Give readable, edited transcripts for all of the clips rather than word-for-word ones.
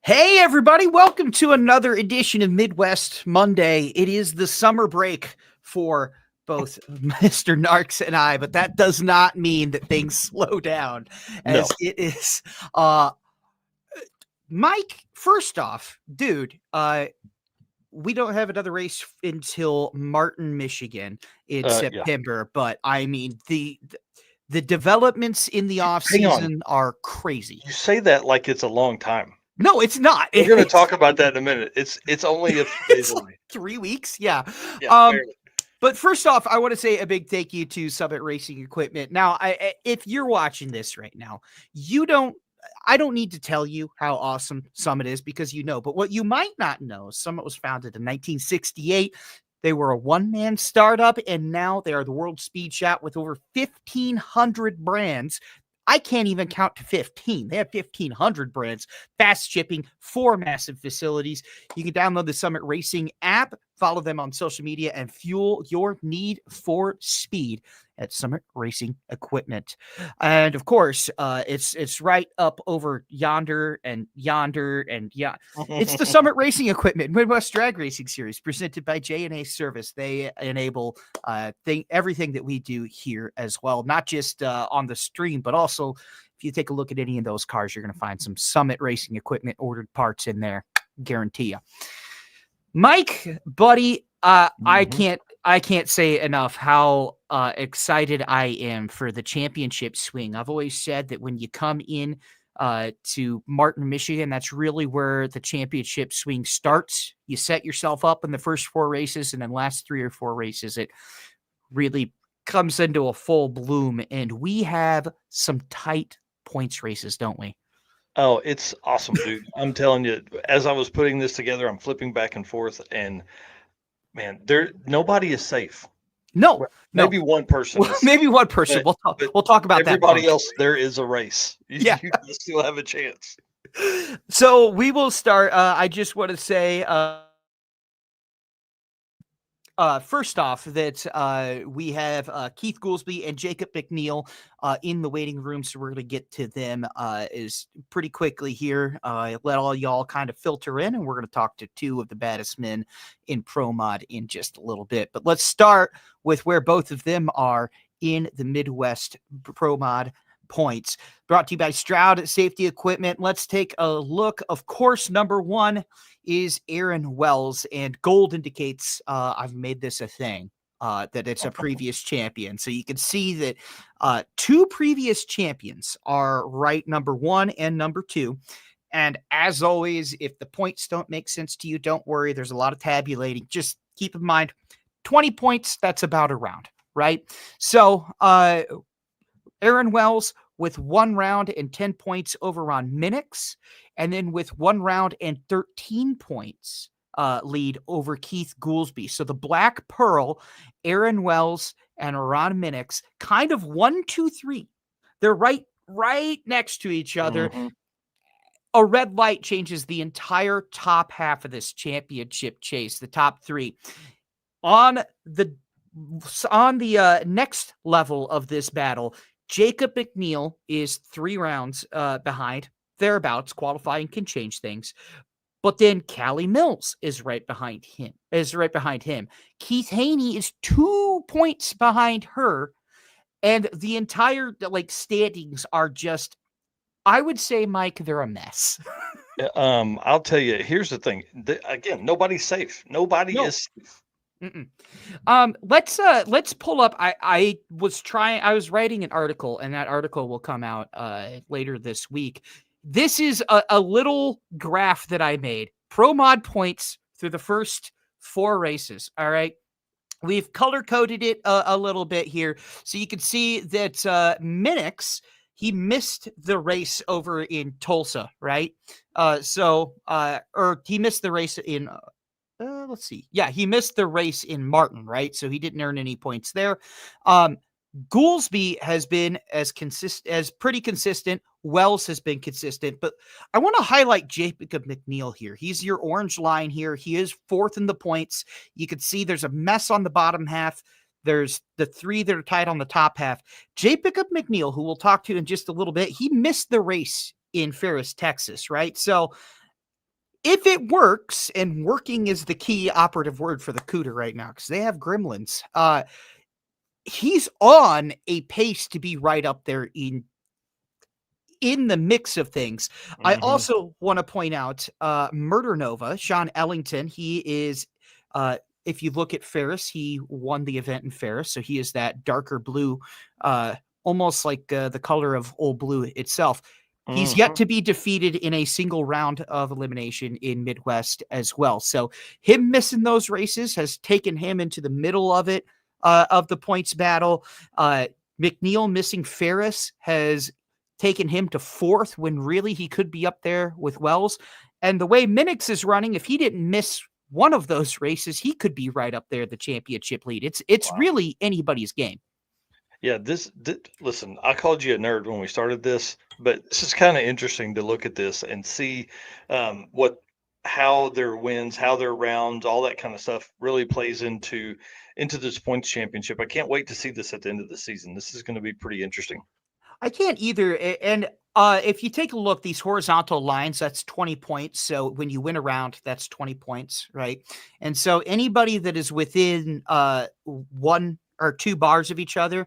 Hey, everybody. Welcome to another edition of Midwest Monday. It is the summer break for both Mr. Narx and I, but that does not mean that things slow down as it is. Mike, first off, dude, we don't have another race until Martin, Michigan in September, but I mean, the developments in the off season are crazy. You say that like it's a long time. No, it's not. We're going to talk about that in a minute. It's only a few days away. Like 3 weeks. Yeah. Barely. But first off, I want to say a big thank you to Summit Racing Equipment. Now, if you're watching this right now, I don't need to tell you how awesome Summit is because you know. But what you might not know, Summit was founded in 1968. They were a one-man startup, and now they are the world speed shop with over 1,500 brands. I can't even count to 15. They have 1,500 brands, fast shipping, 4 massive facilities. You can download the Summit Racing app, follow them on social media, and fuel your need for speed at Summit Racing Equipment. And of course, it's right up over yonder and yonder and yeah. It's the Summit Racing Equipment Midwest Drag Racing Series presented by J&A Service. They enable everything that we do here as well, not just on the stream, but also if you take a look at any of those cars, you're going to find some Summit Racing Equipment ordered parts in there. Guarantee you. Mike, buddy, I can't say enough how excited I am for the championship swing. I've always said that when you come in to Martin, Michigan, that's really where the championship swing starts. You set yourself up in the first 4 races, and then last 3 or 4 races, it really comes into a full bloom. And we have some tight points races, don't we? Oh, it's awesome, dude. I'm telling you, as I was putting this together, I'm flipping back and forth, and man, nobody is safe. No, maybe one person. Maybe one person. We'll talk about that. Everybody else, there is a race. You still have a chance. So we will start. I just want to say, first off, that we have Keith Goolsby and Jacob McNeal in the waiting room, so we're going to get to them is pretty quickly here. Let all y'all kind of filter in, and we're going to talk to 2 of the baddest men in Pro Mod in just a little bit. But let's start with where both of them are in the Midwest Pro Mod points. Brought to you by Stroud Safety Equipment. Let's take a look. Of course, number 1 is Aaron Wells, and gold indicates I've made this a thing, that it's a previous champion. So you can see that 2 previous champions are right, number 1 and number 2. And as always, if the points don't make sense to you, don't worry. There's a lot of tabulating. Just keep in mind, 20 points, that's about a round, right? So Aaron Wells with 1 round and 10 points over Ron Minix, and then with 1 round and 13 points lead over Keith Goolsby. So the Black Pearl, Aaron Wells, and Ron Minix, kind of 1, 2, 3. They're right next to each other. Mm-hmm. A red light changes the entire top half of this championship chase, the top 3. On the next level of this battle, Jacob McNeal is 3 rounds behind, thereabouts. Qualifying can change things. But then Callie Mills is right behind him. Keith Haney is 2 points behind her. And the entire standings are just, I would say, Mike, they're a mess. I'll tell you, here's the thing. Again, nobody's safe. Nobody is safe. Let's pull up. I was writing an article, and that article will come out later this week. This is a little graph that I made. Pro Mod points through the first 4 races. All right. We've color coded it a little bit here. So you can see that Minix, he missed the race over in Tulsa, right? Or he missed the race in let's see. Yeah, he missed the race in Martin, right? So he didn't earn any points there. Goolsby has been pretty consistent. Wells has been consistent, but I want to highlight Jacob McNeal here. He's your orange line here. He is 4th in the points. You can see there's a mess on the bottom half. There's the 3 that are tied on the top half. Jacob McNeal, who we'll talk to in just a little bit, he missed the race in Ferris, Texas, right? So if it works, and working is the key operative word for the Cooter right now, because they have gremlins, he's on a pace to be right up there in the mix of things. I also want to point out Murder Nova, Sean Ellington. He is, if you look at Ferris, he won the event in Ferris. So he is that darker blue, almost like the color of Old Blue itself. He's yet to be defeated in a single round of elimination in Midwest as well. So him missing those races has taken him into the middle of it, of the points battle. McNeal missing Ferris has taken him to fourth when really he could be up there with Wells. And the way Minix is running, if he didn't miss one of those races, he could be right up there, the championship lead. It's really anybody's game. Yeah, listen, I called you a nerd when we started this, but this is kind of interesting to look at this and see how their wins, how their rounds, all that kind of stuff really plays into this points championship. I can't wait to see this at the end of the season. This is going to be pretty interesting. I can't either. And if you take a look, these horizontal lines, that's 20 points. So when you win a round, that's 20 points, right? And so anybody that is within 1 or 2 bars of each other,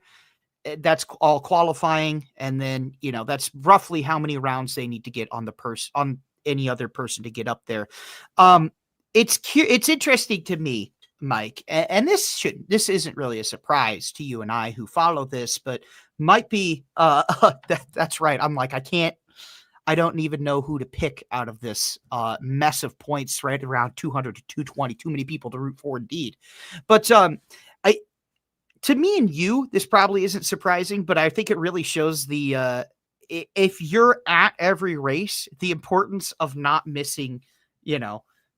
that's all qualifying. And then, that's roughly how many rounds they need to get on on any other person to get up there. It's interesting to me, Mike, and this isn't really a surprise to you and I who follow this, but might be that's right. I'm like, I don't even know who to pick out of this mess of points, right around 200 to 220. Too many people to root for, indeed. But to me and you, this probably isn't surprising, but I think it really shows the if you're at every race, the importance of not missing,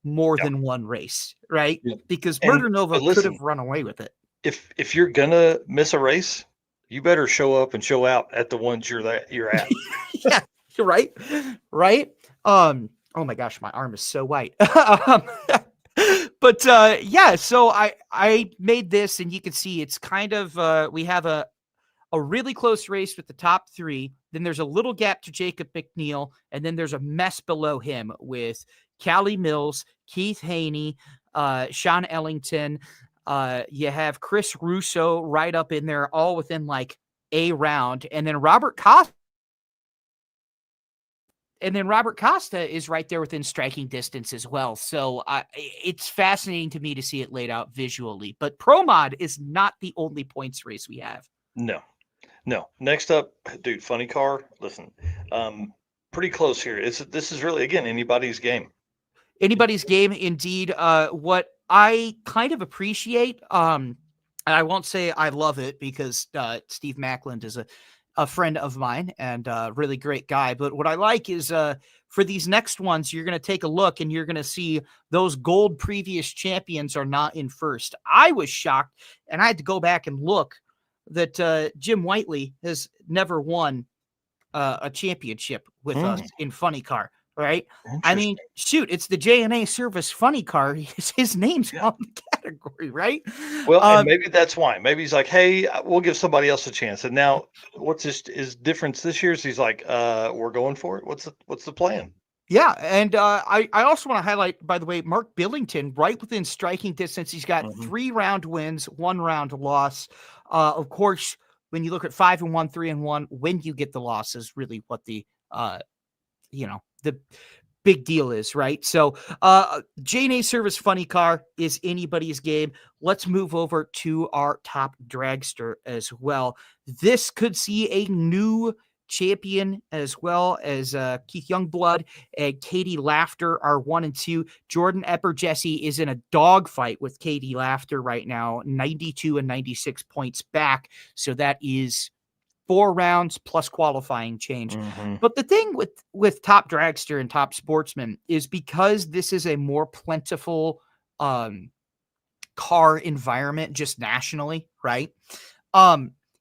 more than one race, right? Yeah. Because Murder Nova could have run away with it. If you're gonna miss a race, you better show up and show out at the ones you're at. Yeah, you're right. Oh my gosh, my arm is so white. But yeah, so I made this, and you can see it's kind of we have a really close race with the top 3. Then there's a little gap to Jacob McNeal, and then there's a mess below him with Callie Mills, Keith Haney, Sean Ellington. You have Chris Russo right up in there, all within like a round. And then Robert Costa. And then Robert Costa is right there within striking distance as well. So it's fascinating to me to see it laid out visually. But Pro Mod is not the only points race we have. No. Next up, dude, funny car. Listen, pretty close here. This is really, again, anybody's game. Anybody's game, indeed. What I kind of appreciate, and I won't say I love it because Steve Macklin is a friend of mine and a really great guy. But what I like is for these next ones, you're going to take a look and you're going to see those gold previous champions are not in first. I was shocked, and I had to go back and look that Jim Whiteley has never won a championship with us in Funny Car. Right. I mean, shoot, it's the JNA Service Funny Car. His name's on the category, right? Well, and maybe that's why. Maybe he's like, hey, we'll give somebody else a chance. And now what's his difference this year is he's like, we're going for it. What's the plan? Yeah. And I also want to highlight, by the way, Mark Billington, right within striking distance. He's got 3 round wins, 1 round loss. Of course, when you look at 5-1, 3-1, when you get the loss is really what the the big deal is, right? So JNA Service Funny Car is anybody's game. Let's move over to our top dragster as well. This could see a new champion as well as Keith Youngblood and Katie Laughter are 1 and 2. Jordan Epper-Jesse is in a dogfight with Katie Laughter right now, 92 and 96 points back. So that is 4 rounds plus qualifying change. But the thing with Top Dragster and Top Sportsman is because this is a more plentiful car environment just nationally, right?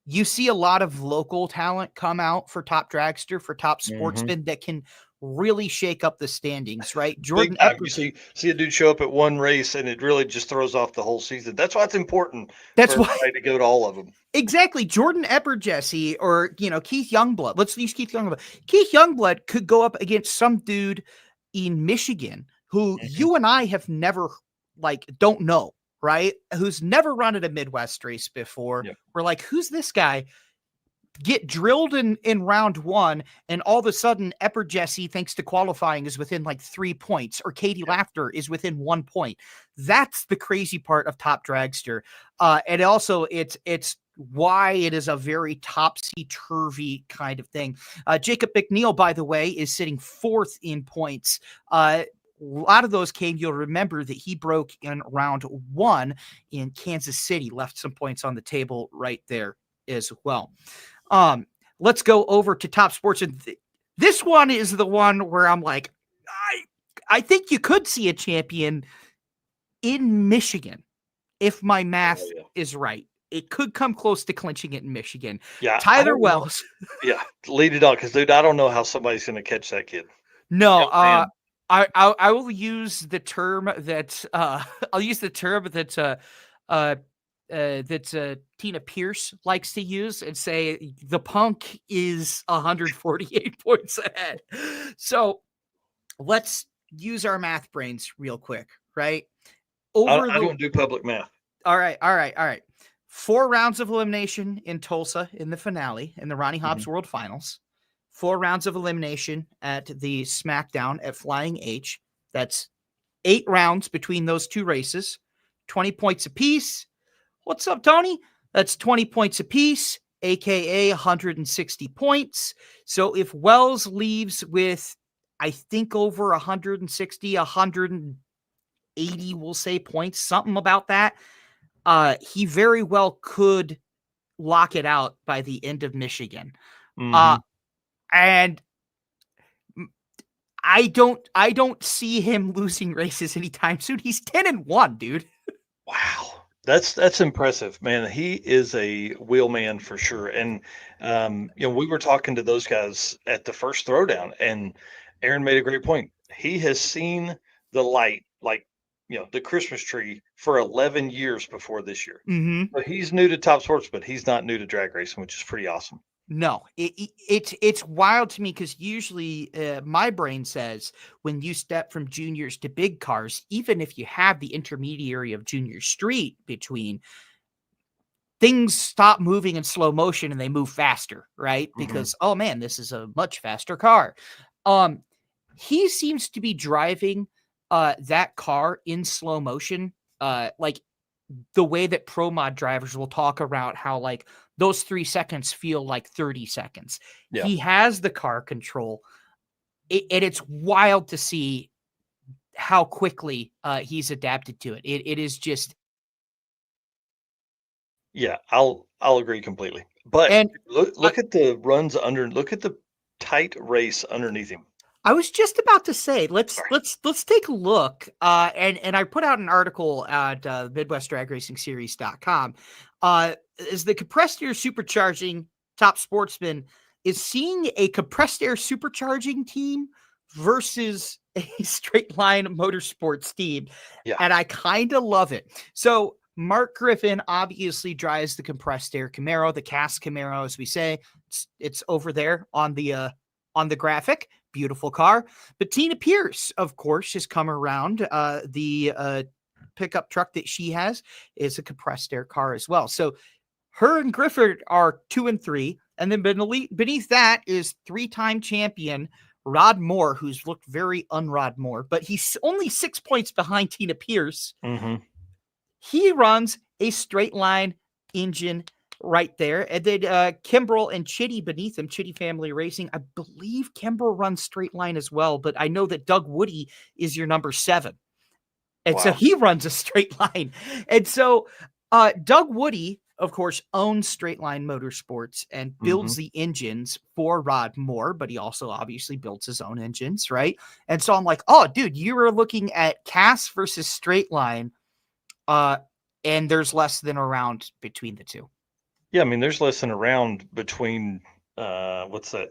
You see a lot of local talent come out for Top Dragster, for Top Sportsman that can really shake up the standings, right? Jordan, you see a dude show up at one race and it really just throws off the whole season. That's why it's important. That's why to go to all of them. Exactly. Jordan Epper-Jesse or Keith Youngblood. Let's use Keith Youngblood. Keith Youngblood could go up against some dude in Michigan who you and I have never don't know, right? Who's never run at a Midwest race before. Yep. We're like, who's this guy? Get drilled in round one, and all of a sudden Epper Jesse, thanks to qualifying, is within 3 points, or Katie Laughter is within 1 point. That's the crazy part of Top Dragster. And also it's why it is a very topsy-turvy kind of thing. Jacob McNeal, by the way, is sitting 4th in points. A lot of those came, you'll remember that he broke in round 1 in Kansas City, left some points on the table right there as well. Let's go over to Top Sports. And this one is the one where I'm like, I think you could see a champion in Michigan if my math is right. It could come close to clinching it in Michigan. Yeah, Tyler Wells. Yeah, lead it on, because dude, I don't know how somebody's going to catch that kid. No, I will use the term that I'll use the term that Tina Pierce likes to use and say the punk is 148 points ahead. So let's use our math brains real quick, right? I don't do public math. All right. 4 rounds of elimination in Tulsa in the finale in the Ronnie Hobbs World Finals. 4 rounds of elimination at the SmackDown at Flying H. That's 8 rounds between those 2 races, 20 points apiece. What's up, Tony? That's 20 points apiece, aka 160 points. So if Wells leaves with, I think, over 160, 180, we'll say, points, something about that, he very well could lock it out by the end of Michigan. And I don't see him losing races anytime soon. He's 10-1, dude. Wow. That's impressive, man. He is a wheelman for sure. And we were talking to those guys at the first throwdown, and Aaron made a great point. He has seen the light, the Christmas tree, for 11 years before this year. So he's new to Top Sports, but he's not new to drag racing, which is pretty awesome. No, it's wild to me, because usually my brain says when you step from juniors to big cars, even if you have the intermediary of junior street between, things stop moving in slow motion and they move faster, right? Because, oh man, this is a much faster car. He seems to be driving that car in slow motion, like the way that pro mod drivers will talk about how those 3 seconds feel like 30 seconds. Yeah. He has the car control, and it's wild to see how quickly he's adapted to it. It is just. Yeah, I'll agree completely. But look at the runs look at the tight race underneath him. I was just about to say, let's take a look. And I put out an article at MidwestDragRacingSeries.com. Is the compressed air supercharging Top Sportsman is seeing a compressed air supercharging team versus a straight line motorsports team. Yeah. And I kind of love it. So Mark Griffin obviously drives the compressed air Camaro, the cast Camaro, as we say. It's over there on the graphic. Beautiful car. But Tina Pierce, of course, has come around. The pickup truck that she has is a compressed air car as well. So her and Griffith are 2 and 3. And then beneath that is 3-time champion Rod Moore, who's looked very un-Rod Moore, but he's only 6 points behind Tina Pierce. He runs a straight line engine right there. And then Kimbrel and Chitty beneath him, Chitty Family Racing. I believe Kimbrel runs straight line as well, but I know that Doug Woody is your number 7. And so he runs a straight line. And so Doug Woody, of course, owns Straight Line Motorsports and builds the engines for Rod Moore, but he also obviously builds his own engines, right? And so I'm like, oh, dude, you were looking at Cass versus Straight Line, and there's less than a round between the two. Yeah, I mean, there's less than a round between what's that,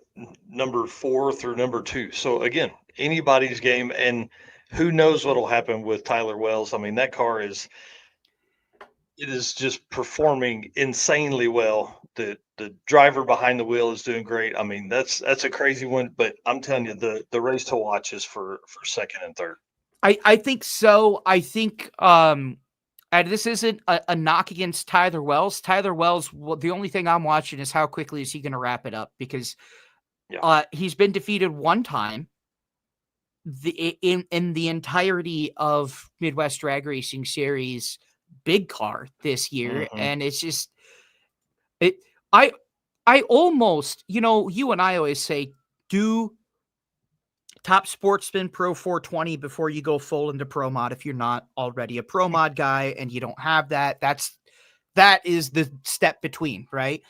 number 4 through number 2. So again, anybody's game, and who knows what'll happen with Tyler Wells. I mean, that car is just performing insanely well. The driver behind the wheel is doing great. I mean, that's a crazy one, but I'm telling you, the race to watch is for second and third. I think so. I think and this isn't a knock against Tyler Wells. Tyler Wells, well, the only thing I'm watching is how quickly is he going to wrap it up, because he's been defeated one time in the entirety of Midwest Drag Racing Series big car this year, and it's just it. I almost, you and I always say, do Top Sportsman Pro 420 before you go full into Pro Mod. If you're not already a Pro Mod guy and you don't have that, that is the step between, right?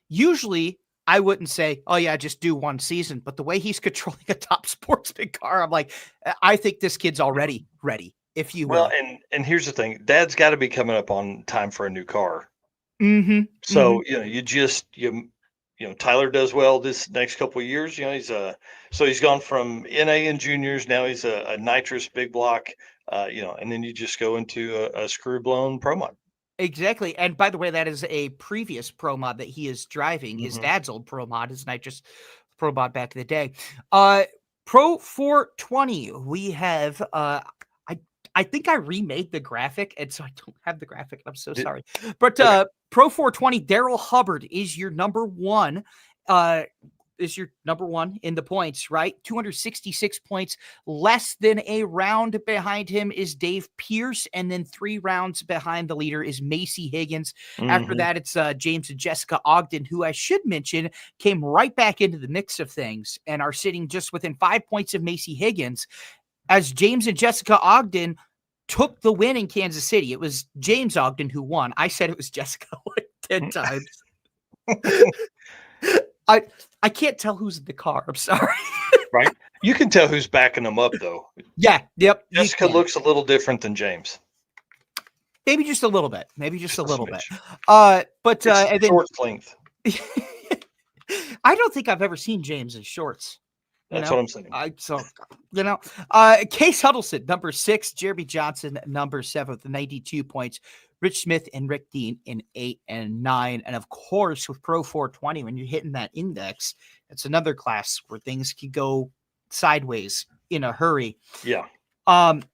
Usually I wouldn't say, oh yeah, just do one season, but the way he's controlling a Top Sportsman car, I'm like, I think this kid's already ready, if you will. Well, and here's the thing, Dad's got to be coming up on time for a new car. So Tyler does well this next couple of years. He's gone from NA and juniors, now he's a nitrous big block, and then you just go into a screw blown Pro Mod. Exactly. And by the way, that is a previous Pro Mod that he is driving. His dad's old Pro Mod, his nitrous Pro Mod back in the day. Pro 420, we have I think I remade the graphic, and so I don't have the graphic. I'm so sorry. But Pro 420, Daryl Hubbard is your number one. Is your number one in the points, right? 266 points. Less than a round behind him is Dave Pierce, and then 3 rounds behind the leader is Macy Higgins. After that, it's James and Jessica Ogden, who I should mention came right back into the mix of things and are sitting just within 5 points of Macy Higgins, as James and Jessica Ogden took the win in Kansas City. It was James Ogden who won. I said it was Jessica like 10 times. I can't tell who's in the car. I'm sorry. Right. You can tell who's backing them up, though. Yeah. Yep. Jessica looks a little different than James. Maybe just a little bit. Just a little bit. And then short length. I don't think I've ever seen James in shorts. That's what I'm saying. Case Huddleston, number 6, Jeremy Johnson, number 7 with 92 points, Rich Smith and Rick Dean in 8 and 9. And of course, with Pro 420, when you're hitting that index, it's another class where things can go sideways in a hurry. Yeah. And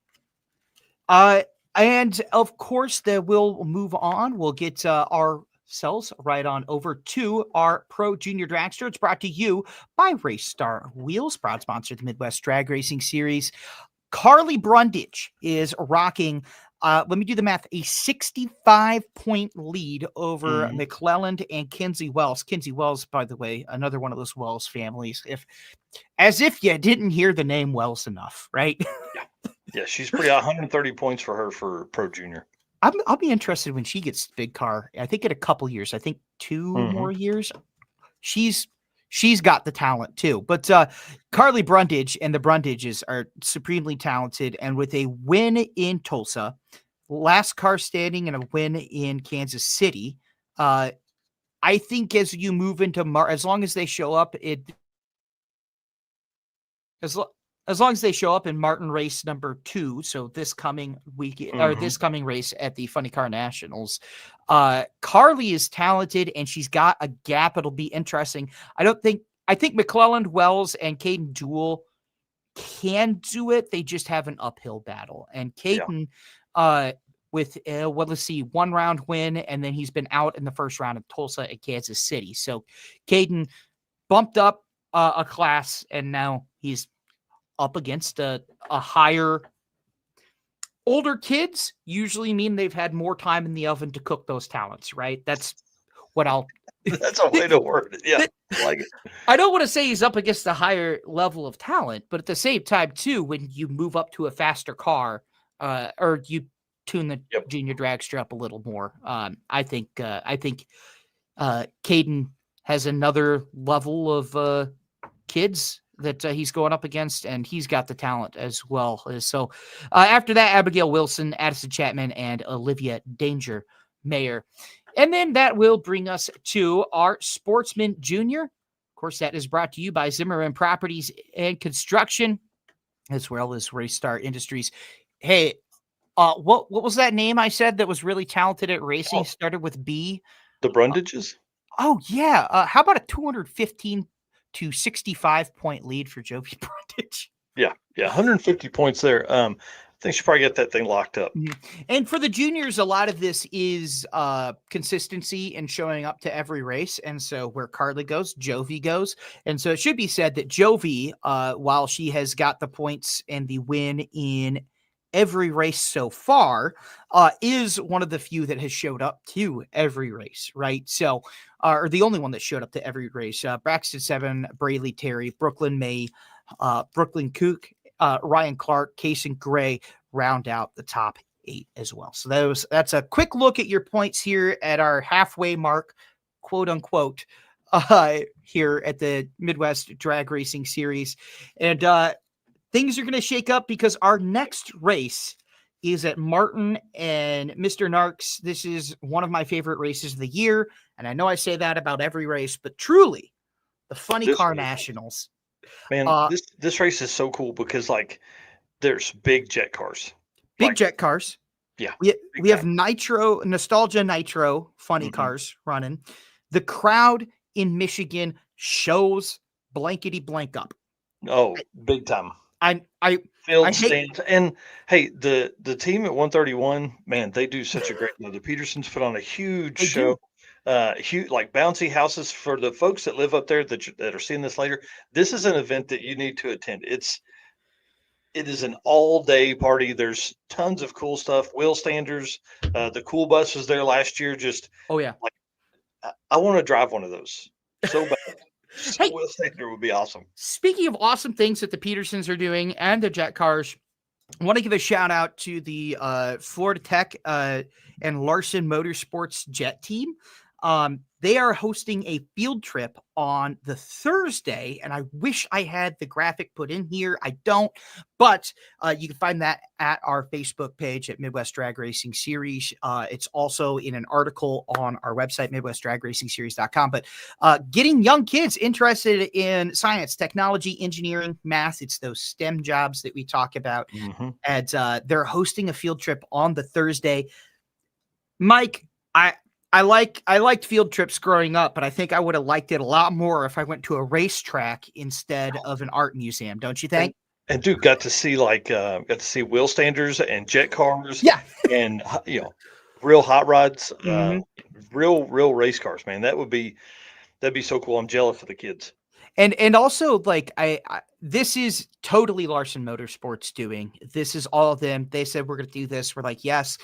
of course, we'll move on. We'll get ourselves right on over to our Pro Junior Dragster. It's brought to you by Race Star Wheels, proud sponsor of the Midwest Drag Racing Series. Carly Brundage is rocking, let me do the math, a 65-point lead over McClelland and Kinsey Wells. Kinsey Wells, by the way, another one of those Wells families. As if you didn't hear the name Wells enough, right? Yeah, she's pretty 130 points for her for Pro Junior. I'll be interested when she gets big car. I think in a couple years. I think 2 more years. She's got the talent too. But Carly Brundage and the Brundages are supremely talented. And with a win in Tulsa, last car standing, and a win in Kansas City, I think as you move into as long as they show up, as long as they show up in Martin race number 2, so this coming weekend or this coming race at the Funny Car Nationals, Carly is talented and she's got a gap. It'll be interesting. I think McClelland, Wells, and Caden Jewell can do it. They just have an uphill battle. And Caden, with let's see, 1 round win, and then he's been out in the first round of Tulsa at Kansas City. So Caden bumped up a class, and now he's up against a higher. Older kids usually mean they've had more time in the oven to cook those talents, right? That's what that's a way to word it. Yeah. I like it. I don't want to say he's up against a higher level of talent, but at the same time too, when you move up to a faster car, or you tune the junior dragster up a little more, I think Caden has another level of kids that he's going up against, and he's got the talent as well. So after that, Abigail Wilson, Addison Chapman, and Olivia Danger Mayer. And then that will bring us to our Sportsman Junior. Of course, that is brought to you by Zimmerman Properties and Construction, as well as Race Star Industries. Hey, what was that name I said that was really talented at racing? Started with B. The Brundages? Oh, yeah. How about a 215 to 65 point lead for Jovi Brundage? Yeah. Yeah, 150 points there. I think she probably got that thing locked up. And for the juniors, a lot of this is consistency and showing up to every race. And so where Carly goes, Jovi goes. And so it should be said that Jovi, while she has got the points and the win in every race so far, is one of the few that has showed up to every race, right? So, or the only one that showed up to every race. Braxton 7, Braylee Terry, Brooklyn May, Brooklyn Kook, Ryan Clark, Kason Gray round out the top 8 as well. So that's a quick look at your points here at our halfway mark, quote unquote, here at the Midwest Drag Racing Series. And things are going to shake up because our next race is at Martin and Mr. Narx. This is one of my favorite races of the year. And I know I say that about every race, but truly the Funny Car Nationals. Man, this race is so cool because like there's big jet cars. Big jet cars. Yeah. We have Nostalgia Nitro funny cars running. The crowd in Michigan shows blankety blank up. Oh, big time. I stands. And hey, the team at 131, man, they do such a great job. The Petersons put on a huge show. Huge, like bouncy houses for the folks that live up there that are seeing this later. This is an event that you need to attend. It is an all-day party. There's tons of cool stuff. Wheel standers. The cool bus was there last year. Just like I want to drive one of those so bad. Hey, wheel stander would be awesome. Speaking of awesome things that the Petersons are doing and the jet cars, I want to give a shout out to the Florida Tech and Larson Motorsports jet team. They are hosting a field trip on the Thursday, and I wish I had the graphic put in here. I don't, but you can find that at our Facebook page at Midwest Drag Racing Series. It's also in an article on our website, MidwestDragRacingSeries.com. But getting young kids interested in science, technology, engineering, math, it's those STEM jobs that we talk about. And they're hosting a field trip on the Thursday. Mike, I liked field trips growing up, but I think I would have liked it a lot more if I went to a racetrack instead of an art museum. Don't you think? And dude, got to see wheel standers and jet cars. Yeah. And real hot rods, real race cars, man. That'd be so cool. I'm jealous of the kids. And also like this is totally Larson Motorsports doing. This is all of them. They said we're going to do this. We're like, yes.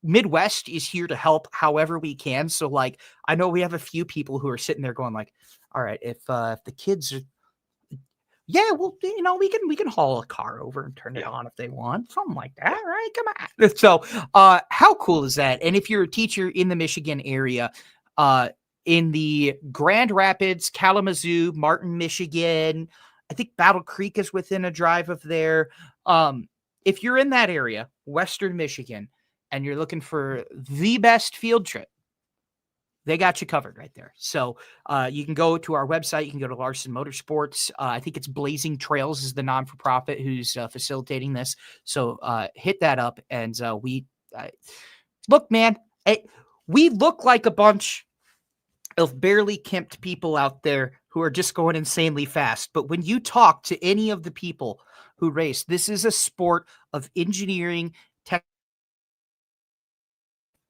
Midwest is here to help however we can. So like, I know we have a few people who are sitting there going like, all right, if the kids are, well, we can haul a car over and turn it on if they want, something like that. Right. Come on. So, how cool is that? And if you're a teacher in the Michigan area, in the Grand Rapids, Kalamazoo, Martin, Michigan, I think Battle Creek is within a drive of there. If you're in that area, Western Michigan, and you're looking for the best field trip, they got you covered right there. So you can go to our website. You can go to Larson Motorsports. I think it's Blazing Trails is the non-for-profit who's facilitating this. So hit that up. And look, man, we look like a bunch of barely kempt people out there who are just going insanely fast. But when you talk to any of the people who race, this is a sport of engineering,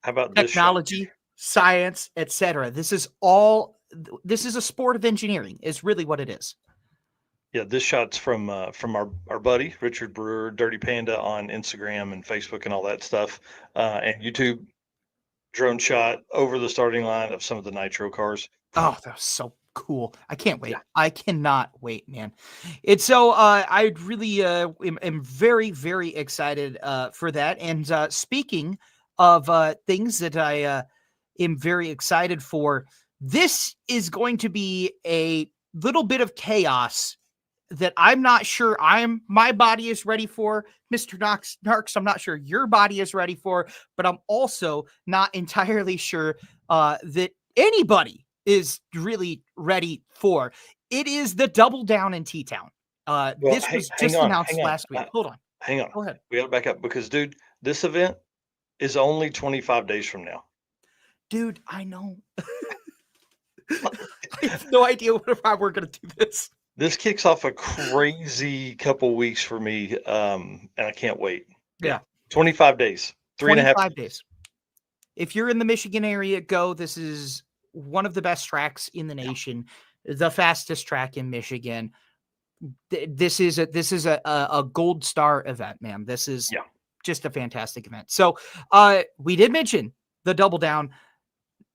how about technology, science, etc. This is a sport of engineering is really what it is. Yeah, this shot's from our buddy Richard Brewer, Dirty Panda on Instagram and Facebook and all that stuff, and YouTube. Drone shot over the starting line of some of the nitro cars. Oh, that was so cool. I can't wait. Yeah. I cannot wait, man. It's so I really am very, very excited for that. And speaking of things that I am very excited for, this is going to be a little bit of chaos that I'm not sure my body is ready for. Mr. Narx, I'm not sure your body is ready for, but I'm also not entirely sure that anybody is really ready for. It is the Double Down in T-Town. This was just announced last week. Hold on. Hang on. Go ahead. We got to back up because, dude, this event is only 25 days from now. Dude, I know. I have no idea how we're going to do this. This kicks off a crazy couple weeks for me, and I can't wait. Yeah, Yeah, 25 days, 3.5 25 days. days. If you're in the Michigan area, go. This is one of the best tracks in the Yeah. nation, the fastest track in Michigan. This is a gold star event, man. This is Yeah. just a fantastic event. So, we did mention the double down,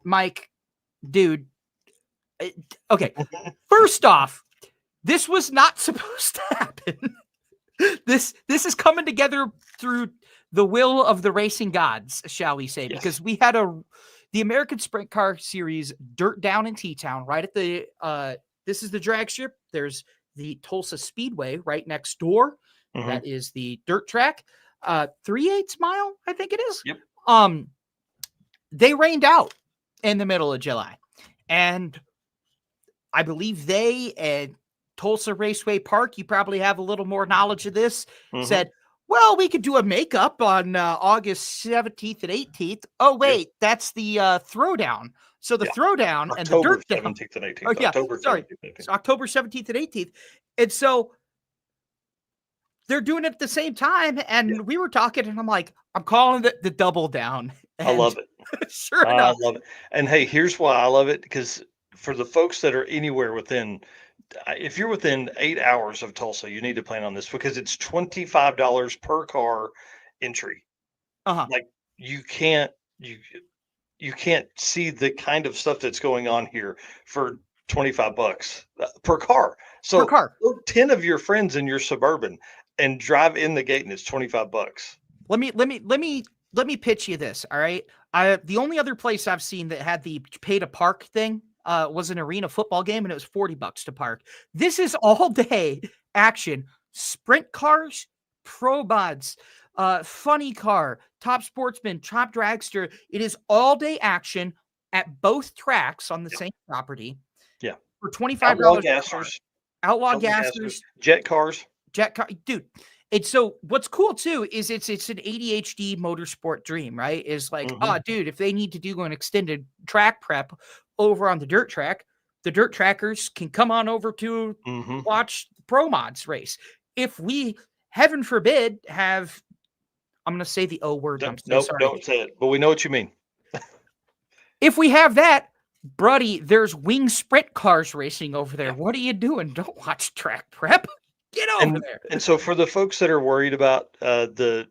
Mike, dude. Okay, first off, this was not supposed to happen. This is coming together through the will of the racing gods, shall we say? Yes. Because we had the American Sprint Car Series dirt down in T-Town, right at the this is the drag strip. There's the Tulsa Speedway right next door. Mhm. That is the dirt track. 3/8 mile, I think it is. Yep. They rained out in the middle of July, and I believe they and Tulsa Raceway Park, you probably have a little more knowledge of this, said, well, we could do a makeup on August 17th and 18th. Oh, wait, that's the throwdown. So the throwdown and the October dirt down. 17th and 18th. Oh, yeah, October sorry. 17th and 18th. So October 17th and 18th. And so they're doing it at the same time. And we were talking, and I'm like, I'm calling it the double down. And I love it. Sure enough. I love it. And hey, here's why I love it, because for the folks that are anywhere within, if you're within 8 hours of Tulsa, you need to plan on this, because it's $25 per car entry. Uh-huh. Like you can't see the kind of stuff that's going on here for $25 per car. So Per car. 10 of your friends in your Suburban and drive in the gate, and it's $25. Let me pitch you this. All right. The only other place I've seen that had the pay to park thing was an arena football game, and it was $40 to park. This is all day action. Sprint cars, pro mods, funny car, top sportsman, top dragster. It is all day action at both tracks on the same property. Yeah. For $25. Outlaw gassers. Outlaw gassers. Jet cars. Dude. And so what's cool too is it's an ADHD motorsport dream, right? Is like, oh, dude, if they need to do an extended track prep over on the dirt track, the dirt trackers can come on over to watch pro mods race. If we, heaven forbid, have, I'm going to say the O word. I'm so sorry. Don't say it, but we know what you mean. If we have that, buddy, there's wing sprint cars racing over there. What are you doing? Don't watch track prep. Get over there. And so for the folks that are worried about the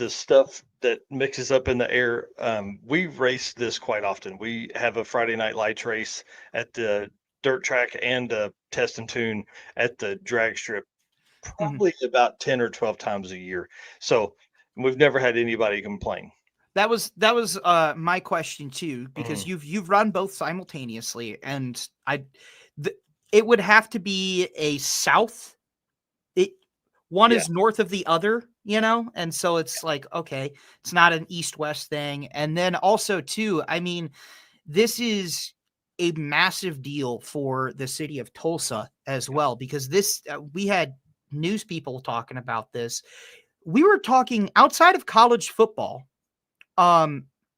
stuff that mixes up in the air, we race this quite often. We have a Friday Night Lights race at the dirt track and a test and tune at the drag strip, probably about 10 or 12 times a year. So we've never had anybody complain. That was my question too, because you've run both simultaneously, and it would have to be a south. One is north of the other, and so it's like, okay, it's not an east-west thing. And then also too, I mean, this is a massive deal for the city of Tulsa as well, because this we had news people talking about this. We were talking outside of college football.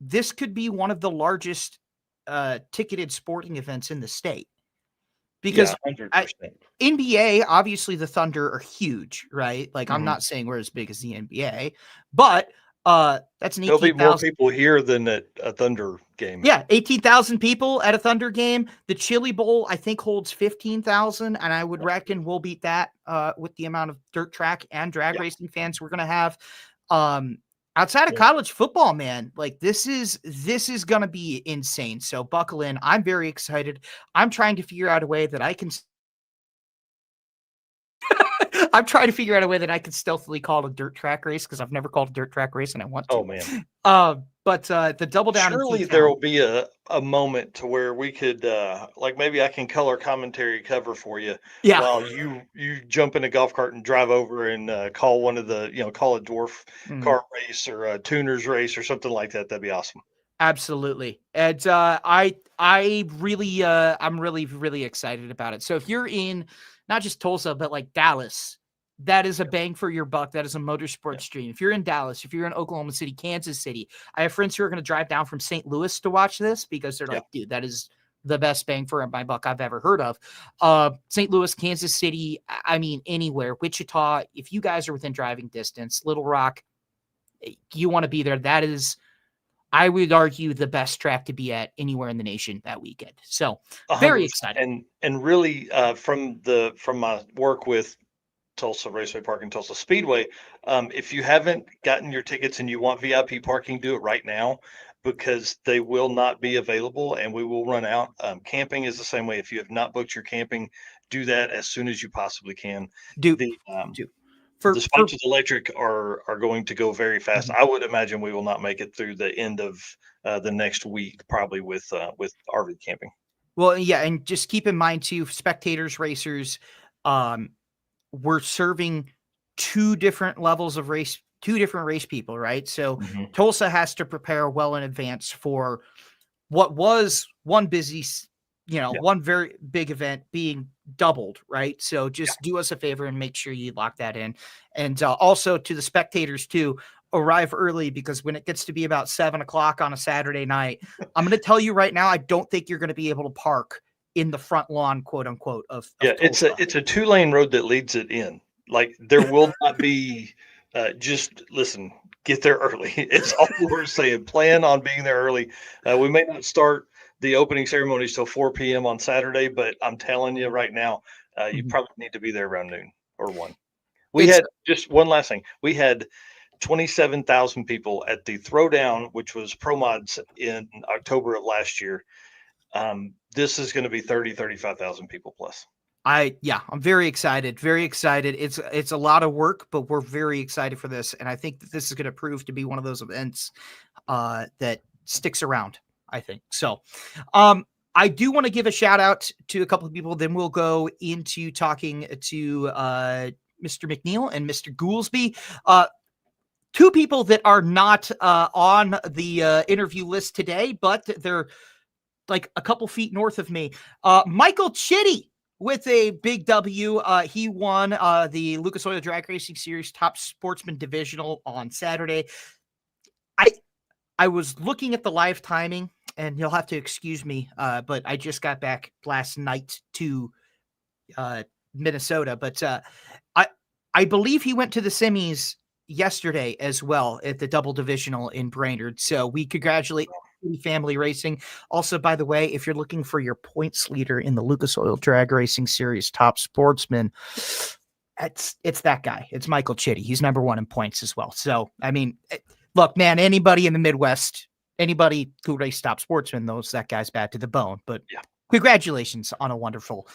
This could be one of the largest ticketed sporting events in the state. Because NBA, obviously the Thunder are huge, right? Like I'm not saying we're as big as the NBA, but that's an 18,000. There'll be more people here than at a Thunder game. Yeah, 18,000 people at a Thunder game. The Chili Bowl, I think, holds 15,000, and I would reckon we'll beat that with the amount of dirt track and drag racing fans we're gonna have. Outside of college football, man, like this is going to be insane. So buckle in. I'm very excited. I'm trying to figure out a way that I can stealthily call a dirt track race, because I've never called a dirt track race and I want to. Oh man. But the double down. Surely there will be a moment to where we could like maybe I can color commentary cover for you. Yeah. While you jump in a golf cart and drive over and call one of the call a dwarf kart race or a tuner's race or something like that. That'd be awesome. Absolutely. And I'm really excited about it. So if you're in not just Tulsa, but like Dallas, that is a bang for your buck. That is a motorsports dream. If you're in Dallas, if you're in Oklahoma City, Kansas City, I have friends who are going to drive down from St. Louis to watch this, because they're like, dude, that is the best bang for my buck I've ever heard of. St. Louis, Kansas City, I mean, anywhere, Wichita, if you guys are within driving distance, Little Rock, you want to be there. That is, I would argue, the best track to be at anywhere in the nation that weekend. So very 100%. excited. And really, from my work with Tulsa Raceway Park and Tulsa Speedway, if you haven't gotten your tickets and you want VIP parking, do it right now, because they will not be available and we will run out. Camping is the same way. If you have not booked your camping, do that as soon as you possibly can. Do The Sponsors Electric are going to go very fast. I would imagine we will not make it through the end of the next week, probably with RV camping. Well, yeah, and just keep in mind too, spectators, racers, we're serving two different levels of race, two different race people, right? So Tulsa has to prepare well in advance for what was one busy, one very big event being doubled, right? So just do us a favor and make sure you lock that in. And also to the spectators too, arrive early, because when it gets to be about 7:00 on a Saturday night, I'm going to tell you right now, I don't think you're going to be able to park in the front lawn, quote unquote, of Tulsa. It's a 2-lane road that leads it in. Like, there will not be, just listen, get there early. It's all we're saying. Plan on being there early. We may not start the opening ceremonies till 4 p.m. on Saturday, but I'm telling you right now, you probably need to be there around noon or 1. We had just one last thing. We had 27,000 people at the Throwdown, which was Pro Mods in October of last year. This is going to be 35,000 people plus. I'm very excited. Very excited. It's a lot of work, but we're very excited for this. And I think that this is going to prove to be one of those events that sticks around, I think. So I do want to give a shout out to a couple of people. Then we'll go into talking to Mr. McNeal and Mr. Goolsby. Two people that are not on the interview list today, but they're like a couple feet north of me. Michael Chitty with a big W. He won the Lucas Oil Drag Racing Series Top Sportsman Divisional on Saturday. I was looking at the live timing, and you'll have to excuse me, but I just got back last night to Minnesota. But I believe he went to the semis yesterday as well at the double divisional in Brainerd. So we congratulate Family Racing. Also, by the way, if you're looking for your points leader in the Lucas Oil Drag Racing Series Top Sportsman, it's that guy. It's Michael Chitty. He's number 1 in points as well. So, I mean, look, man, anybody in the Midwest, anybody who raced Top Sportsman knows that guy's bad to the bone. But congratulations on a wonderful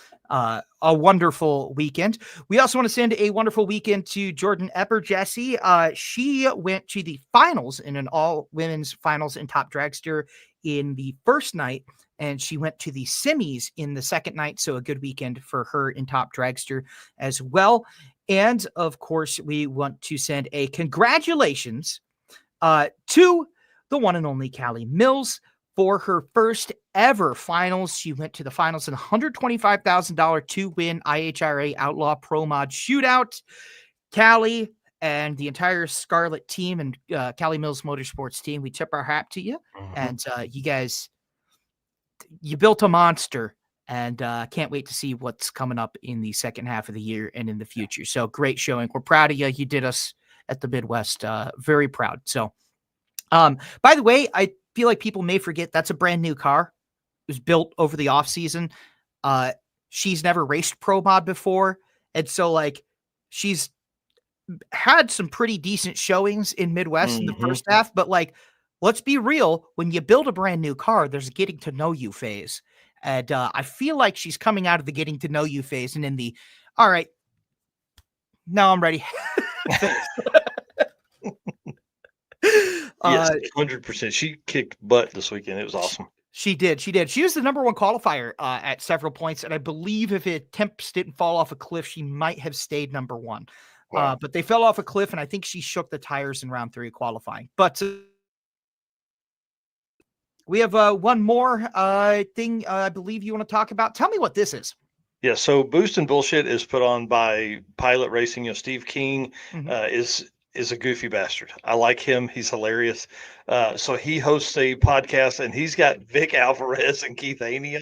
weekend. We also want to send a wonderful weekend to Jordan Epper, Jesse. She went to the finals in an all women's finals in Top Dragster in the first night, and she went to the semis in the second night. So a good weekend for her in Top Dragster as well. And of course, we want to send a congratulations to the one and only Callie Mills for her first ever finals. She went to the finals in $125,000 2-win IHRA Outlaw Pro Mod Shootout. Callie and the entire Scarlet team and Callie Mills Motorsports team, we tip our hat to you. And you guys, you built a monster, and can't wait to see what's coming up in the second half of the year and in the future. So great showing. We're proud of you. You did us at the Midwest. Very proud. So, by the way, I feel like people may forget that's a brand new car. It was built over the off season. She's never raced Pro Mod before. And so like she's had some pretty decent showings in Midwest in the first half, but like, let's be real. When you build a brand new car, there's a getting to know you phase. And I feel like she's coming out of the getting to know you phase and in the, all right, now I'm ready. Yes, 100%. She kicked butt this weekend. It was awesome. She did. She was the number 1 qualifier at several points, and I believe if temps didn't fall off a cliff, she might have stayed number 1. Wow. But they fell off a cliff, and I think she shook the tires in round 3 qualifying. But we have one more thing I believe you want to talk about. Tell me what this is. Yeah, so Boost and Bullshit is put on by Pilot Racing. Steve King is is a goofy bastard. I like him. He's hilarious. So he hosts a podcast, and he's got Vic Alvarez and Keith Haney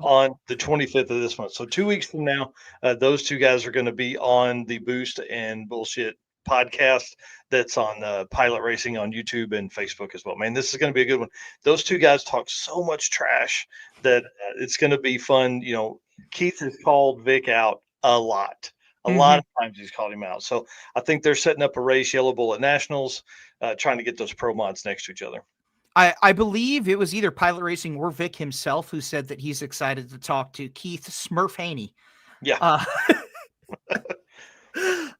on the 25th of this month. So 2 weeks from now, those two guys are going to be on the Boost and Bullshit podcast that's on Pilot Racing on YouTube and Facebook as well. Man, this is going to be a good one. Those two guys talk so much trash that it's going to be fun. You know, Keith has called Vic out a lot. A lot of times he's called him out. So I think they're setting up a race, Yellow Bullet Nationals, trying to get those pro mods next to each other. I believe it was either Pilot Racing or Vic himself who said that he's excited to talk to Keith Smurf Haney. Yeah.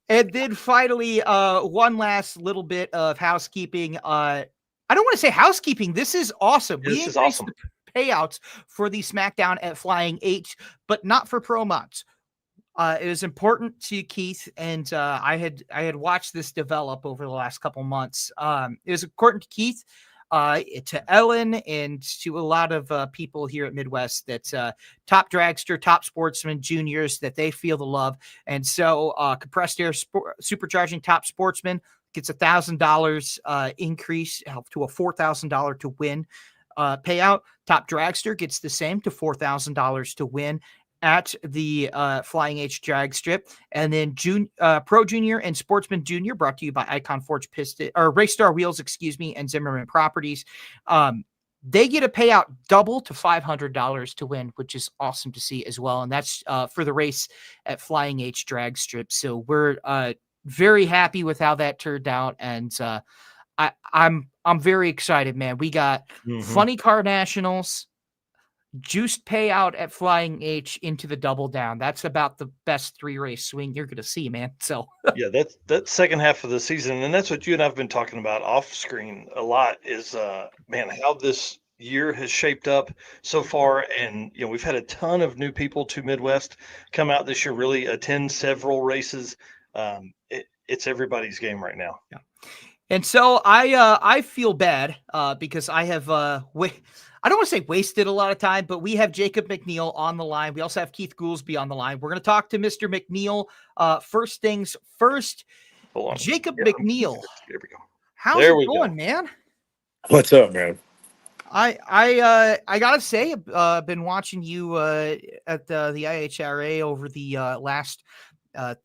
And then finally, one last little bit of housekeeping. I don't want to say housekeeping. This is awesome. This is awesome. The payouts for the SmackDown at Flying H, but not for pro mods. It was important to Keith, and I had watched this develop over the last couple months. It was important to Keith, to Ellen, and to a lot of people here at Midwest that Top Dragster, Top Sportsman Juniors, that they feel the love. And so Compressed Air Supercharging Top Sportsman gets $1,000 increase to a $4,000 to win payout. Top Dragster gets the same, to $4,000 to win at the Flying H drag strip. And then Pro Junior and Sportsman Junior, brought to you by Icon Forge Piston, or Race Star Wheels, and Zimmerman Properties. They get a payout double to $500 to win, which is awesome to see as well. And that's for the race at Flying H drag strip. So we're very happy with how that turned out. And I'm very excited, man. We got Funny Car Nationals, juiced payout at Flying H into the double down. That's about the best 3-race swing you're going to see, man. So yeah, that's second half of the season. And that's what you and I've been talking about off screen a lot is, man, how this year has shaped up so far. And, you know, we've had a ton of new people to Midwest come out this year, really attend several races. It's everybody's game right now. Yeah. And so I feel bad because I have I don't want to say wasted a lot of time, but we have Jacob McNeal on the line. We also have Keith Goolsby on the line. We're going to talk to Mr. McNeal. First things first. Jacob McNeal. Here we go. How's it going, man? What's up, man? I gotta say, I've been watching you at the IHRA over the last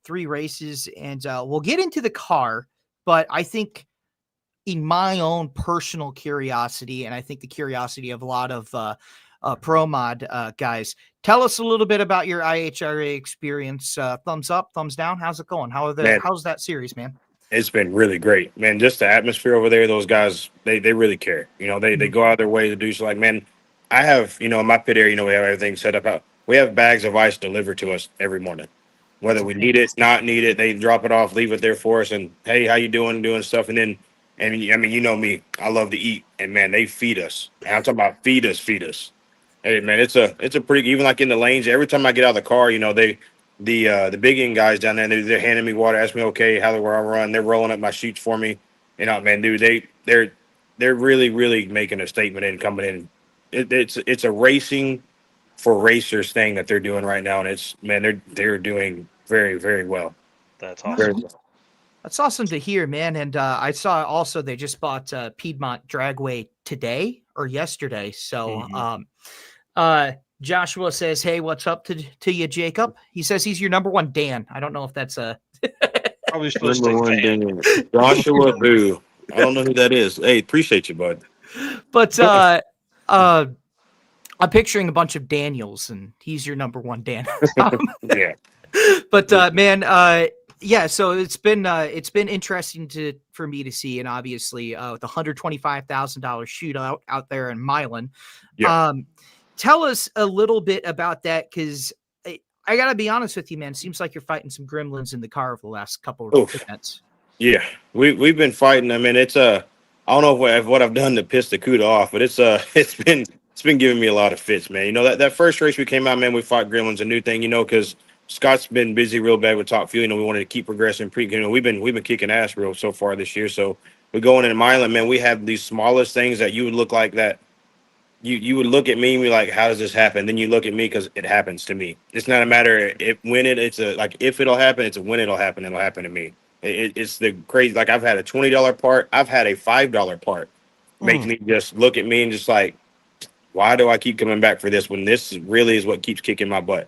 3 races, and we'll get into the car, but I think, in my own personal curiosity, and I think the curiosity of a lot of pro mod guys, tell us a little bit about your IHRA experience. Thumbs up, thumbs down. How's it going? How's that series, man? It's been really great, man. Just the atmosphere over there. Those guys, they really care. You know, they go out their way to do so. Like, man, I have, you know, in my pit area, you know, we have everything set up. We have bags of ice delivered to us every morning, whether we need it, not need it. They drop it off, leave it there for us, and hey, how you doing stuff, and then. And I mean, you know me, I love to eat, and man, they feed us. And I'm talking about feed us. Hey, man, it's a pretty, even like in the lanes. Every time I get out of the car, you know, the big end guys down there, they're handing me water, asking me, okay, how do I run? They're rolling up my chutes for me. You know, man, dude, they're really making a statement and coming in. It's a racing for racers thing that they're doing right now, and it's, man, they're doing very, very well. That's awesome. That's awesome to hear, man. And I saw also they just bought Piedmont Dragway today or yesterday. So Joshua says, hey, what's up to you, Jacob? He says he's your number one Dan. I don't know if that's a probably supposed number one Dan. Joshua Boo. I don't know who that is. Hey, appreciate you, bud. But I'm picturing a bunch of Daniels, and he's your number one Dan. Yeah. But man, yeah, so it's been interesting for me to see, and obviously with the $125,000 shootout out there in Milan. Yeah. Tell us a little bit about that, because I gotta be honest with you, man. It seems like you're fighting some gremlins in the car over the last couple of events. Yeah, we've been fighting. I mean, it's I don't know if what I've done to piss the CUDA off, but it's been giving me a lot of fits, man. You know, that first race we came out, man, we fought gremlins, a new thing, you know, because Scott's been busy real bad with Top Fuel. You know, we wanted to keep progressing. You know, we've been kicking ass real so far this year. So we're going in Milan, man. We have these smallest things that you would look like that. You would look at me and be like, how does this happen? Then you look at me because it happens to me. It's not a matter if it'll happen. It's a when it'll happen. It'll happen to me. It's the crazy. Like I've had a $20 part, I've had a $5 part, make me just look at me and just like, why do I keep coming back for this when this really is what keeps kicking my butt?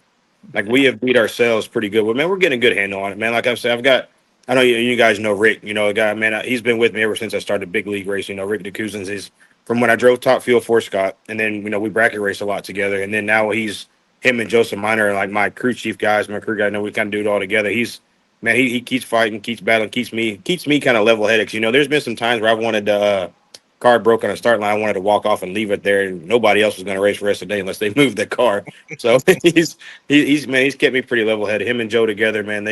Like we have beat ourselves pretty good. Well, man, we're getting a good handle on it, man. Like I've said, I know you guys know Rick, you know, a guy, man, he's been with me ever since I started big league racing. You know, Rick DeCousins is from when I drove top fuel for Scott. And then, you know, we bracket race a lot together. And then now him and Joseph Miner are like my crew chief guys, my crew guy. I know we kind of do it all together. He keeps fighting, keeps battling, keeps me kind of level headed. You know, there's been some times where I've wanted to, car broke on a start line. I wanted to walk off and leave it there, and nobody else was going to race the rest of the day unless they moved the car. So he's kept me pretty level headed. Him and Joe together, man,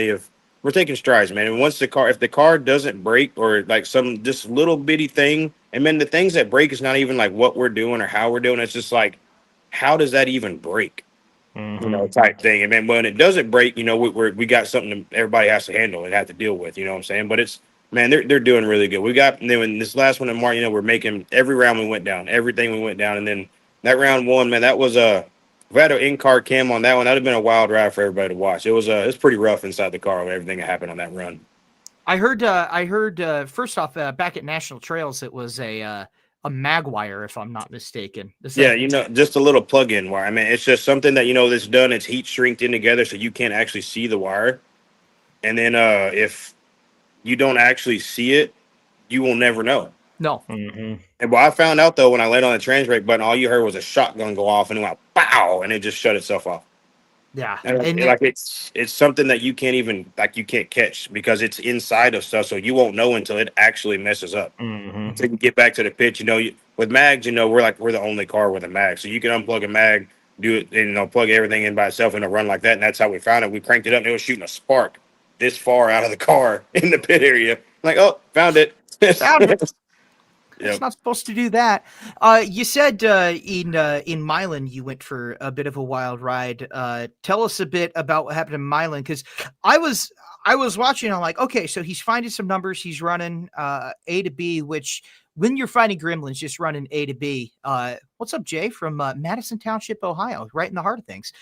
we're taking strides, man. And if the car doesn't break or like some just little bitty thing, and man, the things that break is not even like what we're doing or how we're doing. It's just like, how does that even break? You know, type thing. And then when it doesn't break, you know, we got something that everybody has to handle and have to deal with. You know what I'm saying? But it's, man, they're doing really good. And then in this last one in March, you know, we're making every round we went down, everything we went down, and then that round one, man, that was if I had an in-car cam on that one, that'd have been a wild ride for everybody to watch. It's pretty rough inside the car with everything that happened on that run. I heard first off, back at National Trails, it was a Magwire, if I'm not mistaken. Yeah, you know, just a little plug-in wire. I mean, it's just something that, you know, that's done. It's heat shrinked in together so you can't actually see the wire. And then if you don't actually see it, you will never know. No. And well, I found out though when I landed on the trans brake button, all you heard was a shotgun go off and it went pow, and it just shut itself off. Yeah, and like it's something that you can't even you can't catch because it's inside of stuff, so you won't know until it actually messes up. So you can get back to the pitch. You know, with mags, you know, we're the only car with a mag, so you can unplug a mag, do it, and you know, plug everything in by itself and it'll run like that. And that's how we found it. We cranked it up and it was shooting a spark this far out of the car in the pit area. Like, oh, found it. Found it. It's not supposed to do that. You said in Milan you went for a bit of a wild ride. Tell us a bit about what happened in Milan, because I was watching. I'm like, okay, so he's finding some numbers. He's running A to B, which when you're fighting gremlins, just running A to B. What's up, Jay from Madison Township, Ohio, right in the heart of things.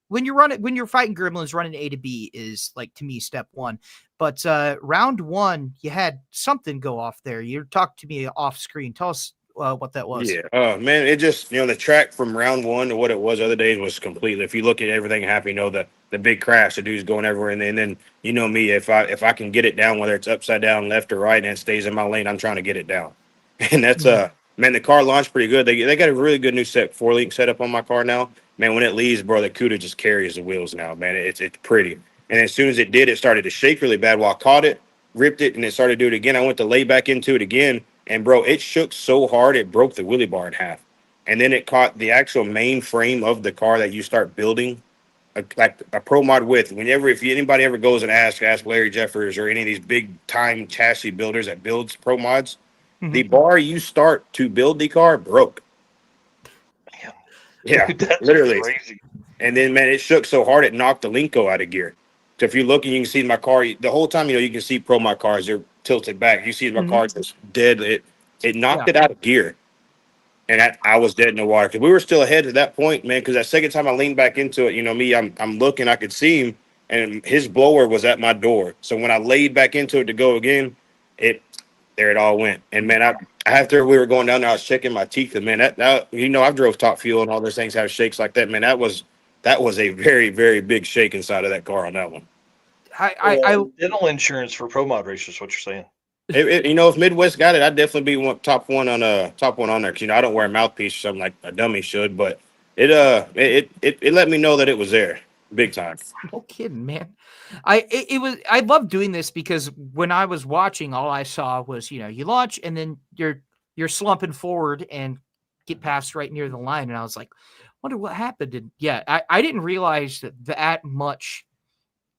When you're fighting gremlins, running A to B is like, to me, step one. But round one, you had something go off there. You talked to me off screen. Tell us what that was. Yeah, man, it just, you know, the track from round one to what it was other days was completely. If you look at everything happening, you know, the big crash, the dude's going everywhere, and then you know me, if I can get it down, whether it's upside down, left or right, and it stays in my lane, I'm trying to get it down. And that's man, the car launched pretty good. They got a really good new 4-link setup on my car now. Man, when it leaves, bro, the CUDA just carries the wheels now, man. It's pretty. And as soon as it did, it started to shake really bad. Well, I caught it, ripped it, and it started to do it again. I went to lay back into it again, and, bro, it shook so hard it broke the wheelie bar in half. And then it caught the actual main frame of the car that you start building, like a Pro Mod with. If anybody ever goes and ask Larry Jeffers or any of these big-time chassis builders that builds Pro Mods, the bar you start to build the car broke. Damn. Yeah, Dude, that's literally. crazy. And then, man, it shook so hard it knocked the Linko out of gear. So if you look and you can see my car, the whole time, you know, you can see Pro Mod cars, they're tilted back. You see my car just dead. It knocked it out of gear. And I was dead in the water because we were still ahead at that point, man, because that second time I leaned back into it, you know, me, I'm looking, I could see him, and his blower was at my door. So when I laid back into it to go again, there it all went. And, man, after we were going down there, I was checking my teeth. And, man, that you know, I've drove top fuel and all those things have shakes like that. Man, that was a very, very big shake inside of that car on that one. Dental insurance for Pro Mod racers, what you're saying? You know, if Midwest got it, I'd definitely be top one on there. Cause, you know, I don't wear a mouthpiece or something like a dummy should, but it let me know that it was there, big time. No kidding, man. I love doing this because when I was watching, all I saw was, you know, you launch and then you're slumping forward and get past right near the line, and I was like, wonder what happened. And yeah, I didn't realize that much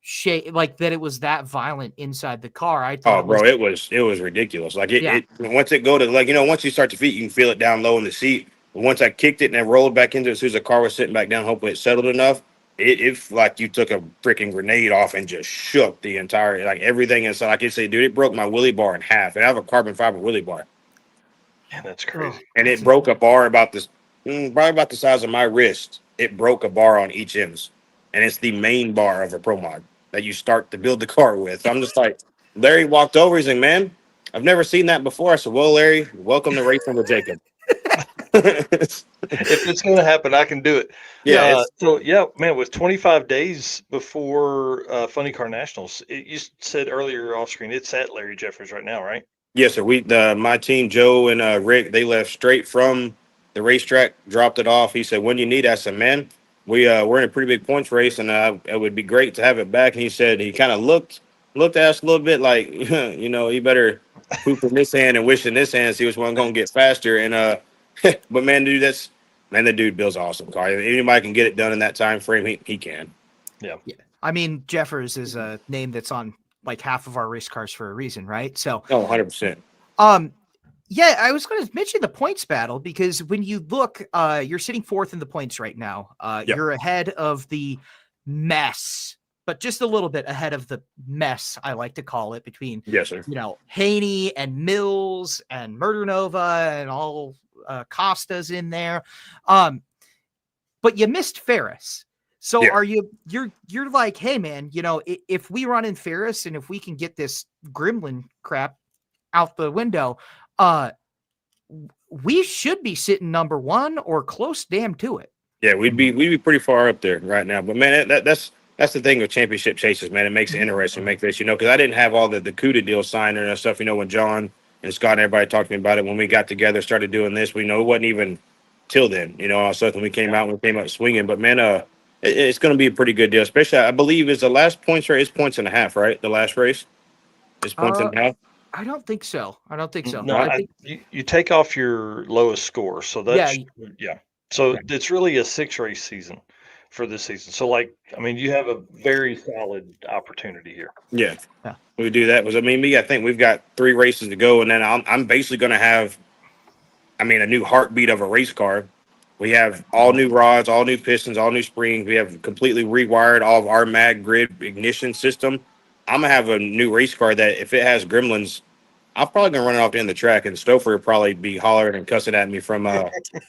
shake, like that it was that violent inside the car. I thought, it was ridiculous. Like it once it go to, like, you know, once you start to feet, you can feel it down low in the seat. But once I kicked it and I rolled back into it, as soon as the car was sitting back down, hopefully it settled enough. It like you took a freaking grenade off and just shook the entire, like everything inside. Like I say, dude, it broke my wheelie bar in half. And I have a carbon fiber wheelie bar. Man, that's crazy. And it broke a bar about this, probably about the size of my wrist. It broke a bar on each ends. And it's the main bar of a Pro Mod that you start to build the car with. I'm just like, Larry walked over. He's like, man, I've never seen that before. I said, well, Larry, welcome to Racing with Jacob. If it's going to happen, I can do it. Yeah, So yeah, man, with 25 days before Funny Car Nationals, you said earlier off screen, it's at Larry Jeffers right now, right? yes, sir. My team, Joe and Rick, they left straight from the racetrack, dropped it off. He said, when you need it? I said, man, we're in a pretty big points race, and it would be great to have it back. And he said he kind of looked at us a little bit like, you better poop in this hand and wish in this hand, see which one gonna get faster. And but man, dude, the dude builds an awesome car. If anybody can get it done in that time frame, he can. Yeah. I mean, Jeffers is a name that's on like half of our race cars for a reason, right? So, 100%. Yeah, I was going to mention the points battle because when you look, you're sitting fourth in the points right now. Yep. You're ahead of the mess, but just a little bit ahead of the mess, I like to call it, between, Yes, sir. Haney and Mills and Murder Nova and all Costa's in there. But you missed Ferris. So Yeah. are you're like, hey man, if we run in Ferris and if we can get this gremlin crap out the window, we should be sitting number one or close damn to it. Yeah, we'd be pretty far up there right now. But man, that's the thing with championship chases, man. It makes it interesting, make this, because I didn't have all the CUDA deal signed and stuff, when John and Scott and everybody talked to me about it when we got together, started doing this. We know it wasn't even till then, all of a sudden we came out swinging. But man, it's going to be a pretty good deal, especially I believe is the last points race, points and a half, right? The last race is points and a half. I don't think so. No, I think you take off your lowest score, so that's yeah. So it's really a 6-race season for this season. So you have a very solid opportunity here. Yeah. We do that. I think we've got 3 races to go, and then I'm basically going to have, a new heartbeat of a race car. We have all new rods, all new pistons, all new springs. We have completely rewired all of our mag grid ignition system. I'm gonna have a new race car that if it has gremlins, I'm probably gonna run it off the end of the track, and Stouffer will probably be hollering and cussing at me from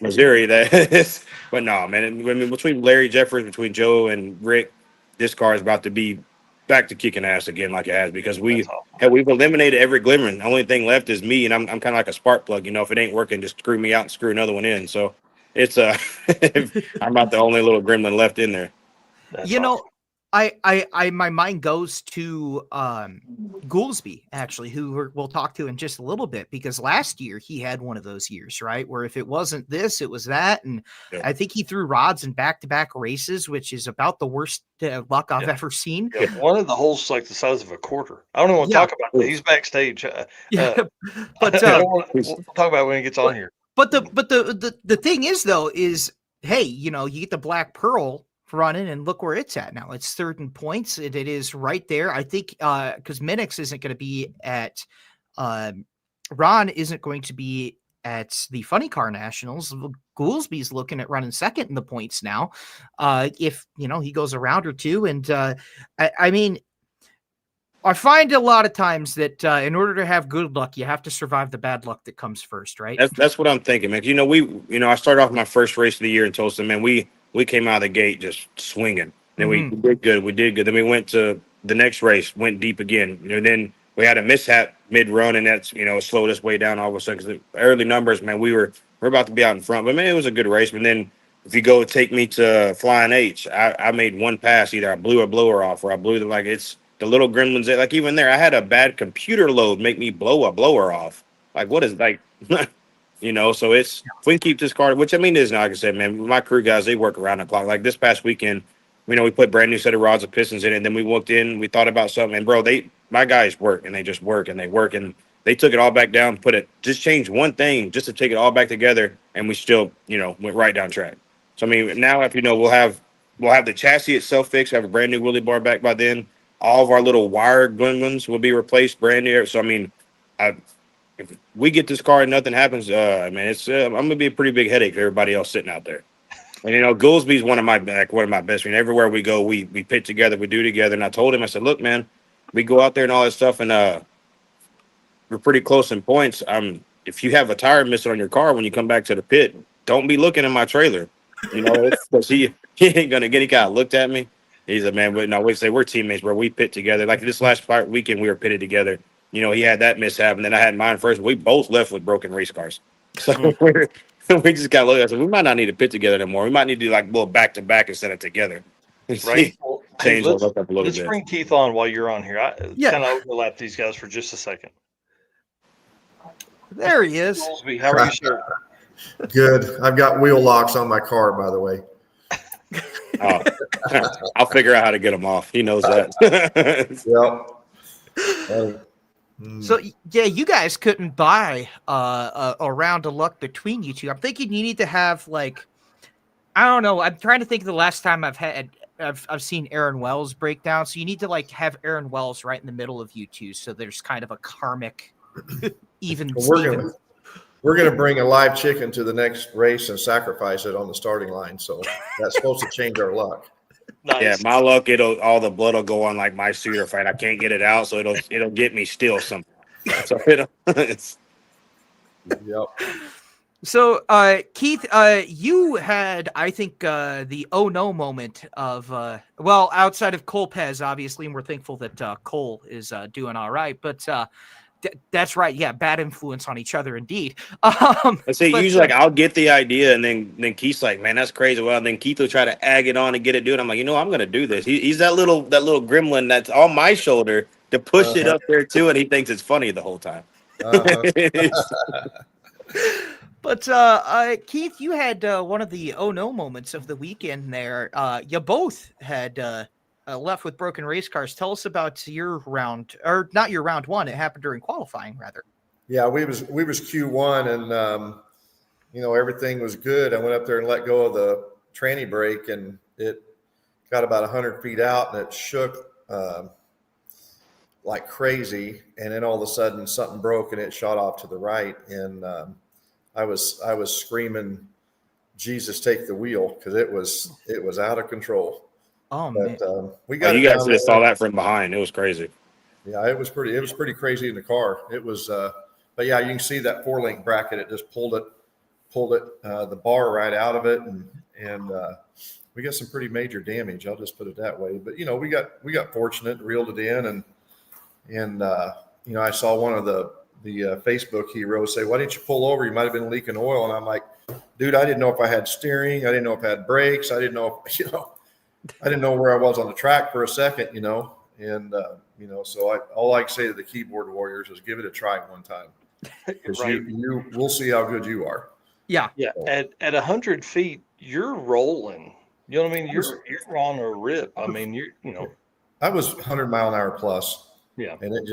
Missouri. But no, man. Between Larry Jeffers, between Joe and Rick, this car is about to be back to kicking ass again like it has, because we've eliminated every gremlin. The only thing left is me, and I'm kind of like a spark plug. If it ain't working, just screw me out and screw another one in. So it's I'm about the only little gremlin left in there. That's awesome. I my mind goes to Goolsby, actually, who we'll talk to in just a little bit, because last year he had one of those years, right, where if it wasn't this, it was that, and I think he threw rods in back-to-back races, which is about the worst luck I've ever seen. Yeah, one of the holes like the size of a quarter. I don't want to talk about that. He's backstage. But we'll talk about it when he gets on here. But the thing is, though, is hey, you get the Black Pearl running, and look where it's at now. It's third in points. It is right there. I think because Minix isn't going to be at Ron isn't going to be at the Funny Car Nationals. Goolsby's looking at running second in the points now. If he goes a round or two, and I find a lot of times that in order to have good luck, you have to survive the bad luck that comes first, right? That's what I'm thinking, man. I started off my first race of the year in Tulsa, man. We came out of the gate just swinging. Then we did good. We did good. Then we went to the next race, went deep again. Then we had a mishap mid-run, and that's slowed us way down all of a sudden. Because the early numbers, man, we're about to be out in front. But man, it was a good race. But then if you go take me to Flying H, I made one pass. Either I blew a blower off, or I blew it's the little gremlins. Even there, I had a bad computer load make me blow a blower off. What is so it's if we can keep this car, which is now, like I said, man, my crew guys, they work around the clock. Like this past weekend, we put brand new set of rods and pistons in it, and then we walked in, we thought about something, and bro, my guys work, and they just work, and they work, and they took it all back down, just changed one thing just to take it all back together, and we still, went right down track. So now if we'll have the chassis itself fixed, have a brand new wheelie bar back by then. All of our little wire gremlins will be replaced, brand new. So if we get this car and nothing happens, it's I'm gonna be a pretty big headache for everybody else sitting out there. And Goolsby's one of my best friends. Everywhere we go, we pit together, we do together. And I told him, I said, look, man, we go out there and all that stuff, and we're pretty close in points. If you have a tire missing on your car when you come back to the pit, don't be looking in my trailer. Because he ain't gonna get. He kind of looked at me. He's a man. But no, we say we're teammates, bro. We pit together. Like this last weekend, we were pitted together. You know, he had that mishap, and then I had mine first. We both left with broken race cars. So we just got looked at. So we might not need to pit together anymore. We might need to do like a little back to back instead of together. Right. Well, hey, Change the look up a little let's bit. bring Keith on while you're on here. Yeah. Kind of overlap these guys for just a second. There he is. Goolsby, how are you, sir? Good. I've got wheel locks on my car, by the way. Oh, I'll figure out how to get him off. He knows that. Yep. So yeah, you guys couldn't buy a round of luck between you two. I'm thinking you need to have like, I don't know. I'm trying to think of the last time I've seen Aaron Wells break down. So you need to like have Aaron Wells right in the middle of you two. So there's kind of a karmic even. Well, we're gonna bring a live chicken to the next race and sacrifice it on the starting line. So that's supposed to change our luck. Nice. Yeah, my luck, all the blood will go on like my shooter fight. I can't get it out, so it'll get me still somehow. So it's yep. So Keith, you had, I think, the oh no moment of well, outside of Cole Pez, obviously, and we're thankful that Cole is doing all right, but that's right. Yeah, bad influence on each other, indeed. I say usually like I'll get the idea, and then Keith's like, "Man, that's crazy." Well, and then Keith will try to egg it on and get it done. I'm like, I'm gonna do this. He's that little gremlin that's on my shoulder to push it up there too, and he thinks it's funny the whole time. But Keith, you had one of the oh no moments of the weekend there. You both had left with broken race cars. Tell us about your round, or not your round one. It happened during qualifying, rather. Yeah, we was Q1, and everything was good. I went up there and let go of the tranny brake, and it got about 100 feet out, and it shook like crazy. And then all of a sudden, something broke, and it shot off to the right. And I was screaming, "Jesus, take the wheel!" because it was out of control. Oh but, man! We got you guys just saw that from behind. It was crazy. Yeah, it was pretty crazy in the car. It was, but yeah, you can see that 4-link bracket. It just pulled it, the bar right out of it, and we got some pretty major damage. I'll just put it that way. But we got fortunate, reeled it in, and I saw one of the Facebook heroes say, "Why didn't you pull over? You might have been leaking oil." And I'm like, "Dude, I didn't know if I had steering. I didn't know if I had brakes. I didn't know if, I didn't know where I was on the track for a second, and so all I can say to the keyboard warriors is give it a try one time, because right. we'll see how good you are." Yeah. At 100 feet, you're rolling. You know what I mean? You're on a rip. I mean, I was 100-mile-an-hour plus. Yeah. And it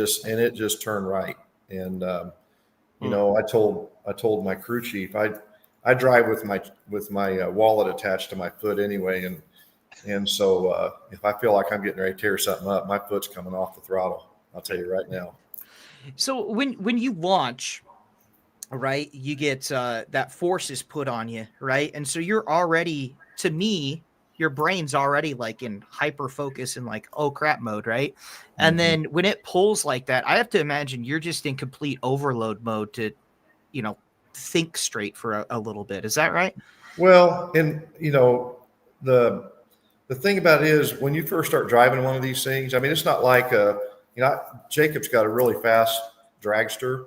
just turned right. And I told my crew chief, I drive with my wallet attached to my foot anyway, and so if I feel like I'm getting ready to tear something up, my foot's coming off the throttle. I'll tell you right now. So when you launch, right, you get that force is put on you, right? And so you're already, to me, your brain's already like in hyper focus and like, oh crap mode, right? Mm-hmm. And then when it pulls like that, I have to imagine you're just in complete overload mode to, think straight for a little bit. Is that right? Well, and the thing about it is when you first start driving one of these things, I mean, it's not like Jacob's got a really fast dragster,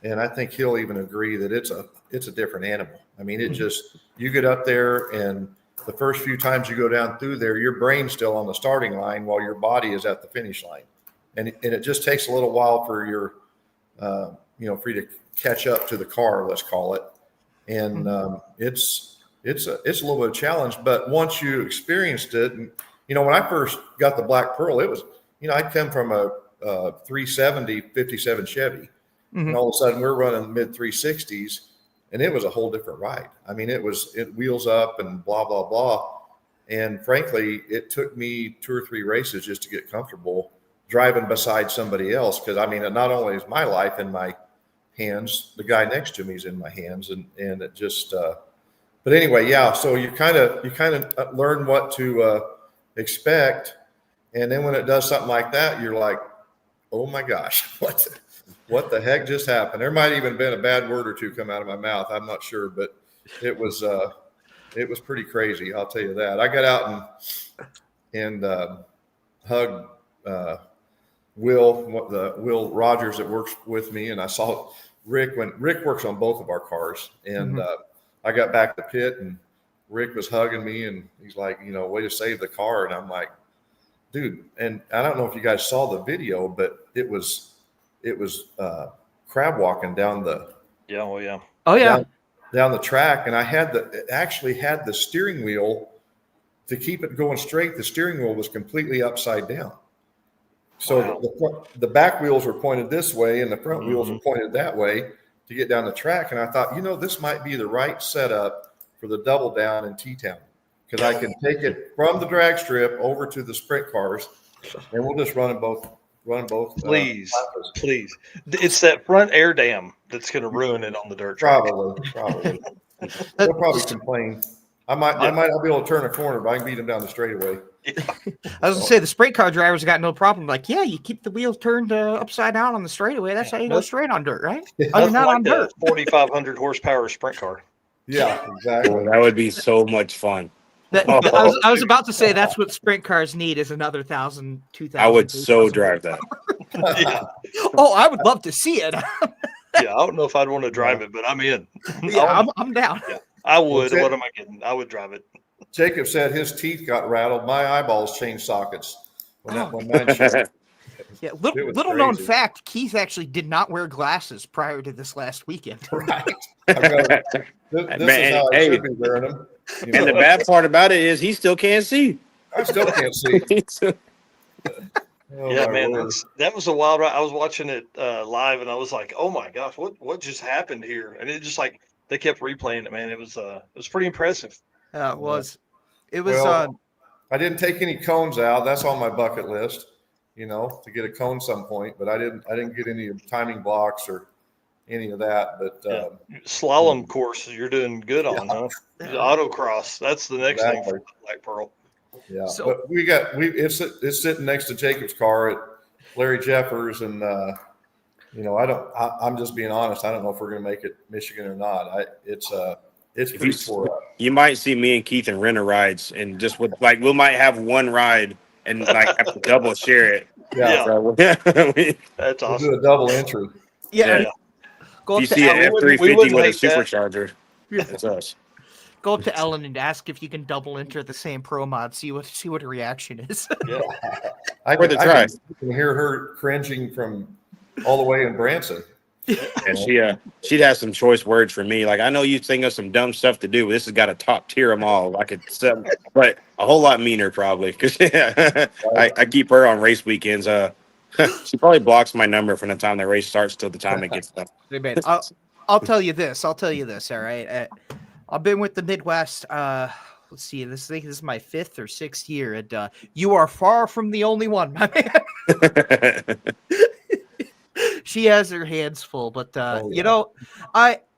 and I think he'll even agree that it's a different animal. I mean, it just, you get up there, and the first few times you go down through there, your brain's still on the starting line while your body is at the finish line. And it just takes a little while for your, for you to catch up to the car, let's call it. And it's a little bit of a challenge, but once you experienced it, and, when I first got the Black Pearl, it was, I'd come from a 370 57 Chevy, and all of a sudden we're running mid 360s, and it was a whole different ride. I mean, it wheels up and blah, blah, blah. And frankly, it took me 2 or 3 races just to get comfortable driving beside somebody else. Cause I mean, not only is my life in my hands, the guy next to me is in my hands, and it just, but anyway, yeah. So you kind of learn what to expect. And then when it does something like that, you're like, oh my gosh, what the heck just happened? There might even been a bad word or two come out of my mouth. I'm not sure, but it was pretty crazy. I'll tell you that. I got out and hugged Will Rogers that works with me, and I saw Rick when Rick works on both of our cars, and I got back to the pit, and Rick was hugging me, and he's like, way to save the car, and I'm like, dude, and I don't know if you guys saw the video, but it was crab walking down the down the track, and I actually had the steering wheel to keep it going straight. The steering wheel was completely upside down. So the back wheels were pointed this way and the front wheels were pointed that way to get down the track. And I thought, this might be the right setup for the double down in T-Town, because I can take it from the drag strip over to the sprint cars, and we'll just run them both. Please. It's that front air dam that's going to ruin it on the dirt track. Probably. They'll probably complain. I might not be able to turn a corner, but I can beat them down the straightaway. I was gonna say the sprint car drivers got no problem. Like, yeah, you keep the wheels turned upside down on the straightaway. That's how you go straight on dirt, right? Oh, you're not on dirt. 4,500 horsepower sprint car. Yeah, exactly. Well, that would be so much fun. I was about to say that's what sprint cars need is another 1,000, 2,000. I would so drive that. Oh, I would love to see it. I don't know if I'd want to drive it, but I'm in. Yeah, I'm down. Yeah, I would. What am I kidding? I would drive it. Jacob said his teeth got rattled. My eyeballs changed sockets when mine shut. Yeah, little known fact: Keith actually did not wear glasses prior to this last weekend. Right. This is how I should be wearing them. And the bad part about it is he still can't see. I still can't see. Yeah, man, that was a wild ride. I was watching it live, and I was like, "Oh my gosh, what just happened here?" And it just like they kept replaying it, man. It was pretty impressive. It was. Well, I didn't take any cones out. That's on my bucket list, to get a cone some point. But I didn't get any timing blocks or any of that. But slalom course, you're doing good on, huh? The autocross, that's the next thing for Black Pearl. Yeah, so, but it's sitting next to Jacob's car at Larry Jeffers, and I'm just being honest. I don't know if we're going to make it Michigan or not. It's pretty tore up. You might see me and Keith in renter rides, and just with we might have one ride and have to double share it. Yeah, so, that's awesome. We'll do a double entry. Yeah. Go you see an F-350 with a supercharger. That's us. Go up to Ellen and ask if you can double enter the same pro mod. See what her reaction is. Yeah, I can hear her cringing from all the way in Branson. And she'd have some choice words for me. Like, I know you think of some dumb stuff to do, but this has got a top tier them all. I could, but a whole lot meaner probably because I keep her on race weekends. She probably blocks my number from the time the race starts till the time it gets done. I'll tell you this. All right. I've been with the Midwest. Let's see. This is my 5th or 6th year, and you are far from the only one, my man. She has her hands full, but I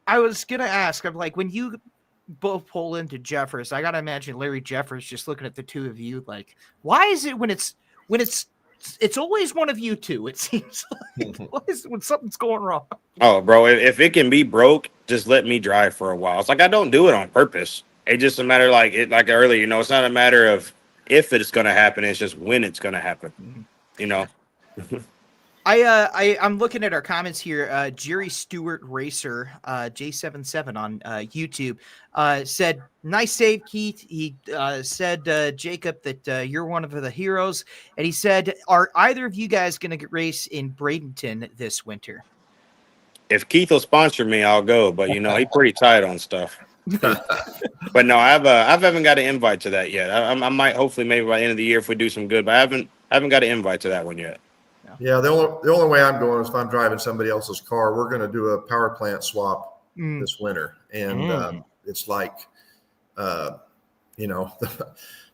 was gonna ask. I'm like, when you both pull into Jeffers, I gotta imagine Larry Jeffers just looking at the two of you, like, why is it when it's always one of you two? It seems like why is it when something's going wrong? Oh, bro, if it can be broke, just let me drive for a while. It's like I don't do it on purpose. It's just a matter like earlier, it's not a matter of if it's gonna happen. It's just when it's gonna happen. I'm looking at our comments here. Jerry Stewart Racer, J77 on YouTube, said, "Nice save, Keith." He said, Jacob, that you're one of the heroes. And he said, "Are either of you guys going to race in Bradenton this winter?" If Keith will sponsor me, I'll go. But he's pretty tight on stuff. But no, I haven't got an invite to that yet. I might hopefully maybe by the end of the year if we do some good. But I haven't got an invite to that one yet. Yeah, the only way I'm going is if I'm driving somebody else's car. We're going to do a power plant swap this winter, and it's like, the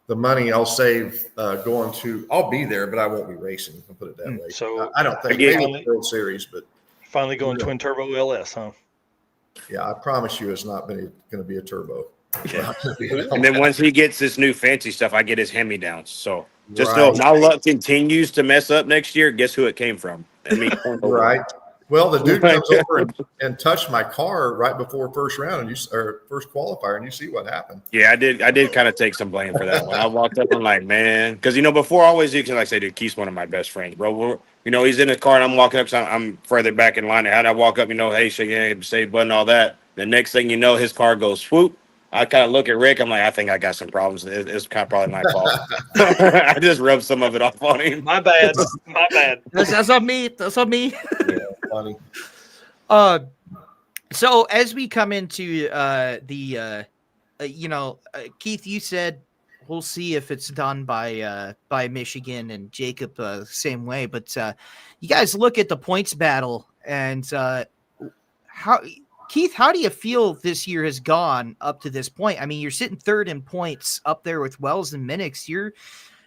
money I'll save going to. I'll be there, but I won't be racing. I'll put it that way. So I don't think maybe World Series, but finally going twin turbo LS, huh? Yeah, I promise you, it's not going to be a turbo. Yeah. And then once he gets this new fancy stuff, I get his hand-me-downs. So. Just know if my luck continues to mess up next year, guess who it came from? Right. Well, the dude comes over and touched my car right before first round, or first qualifier, and you see what happened. Yeah, I did kind of take some blame for that. When I walked up, I'm like, man, because before I always like I say, dude, Keith's one of my best friends, bro. He's in his car and I'm walking up, so I'm further back in line. How'd I walk up? Hey, shake your hand, say button, all that. The next thing you know, his car goes swoop. I kind of look at Rick. I'm like, I think I got some problems. It's kind of probably my fault. I just rubbed some of it off on him. My bad. My bad. That's on me. That's on me. Yeah, funny. So as we come into Keith, you said we'll see if it's done by Michigan, and Jacob same way. But you guys look at the points battle, and Keith, how do you feel this year has gone up to this point? I mean, you're sitting third in points up there with Wells and Minix. You're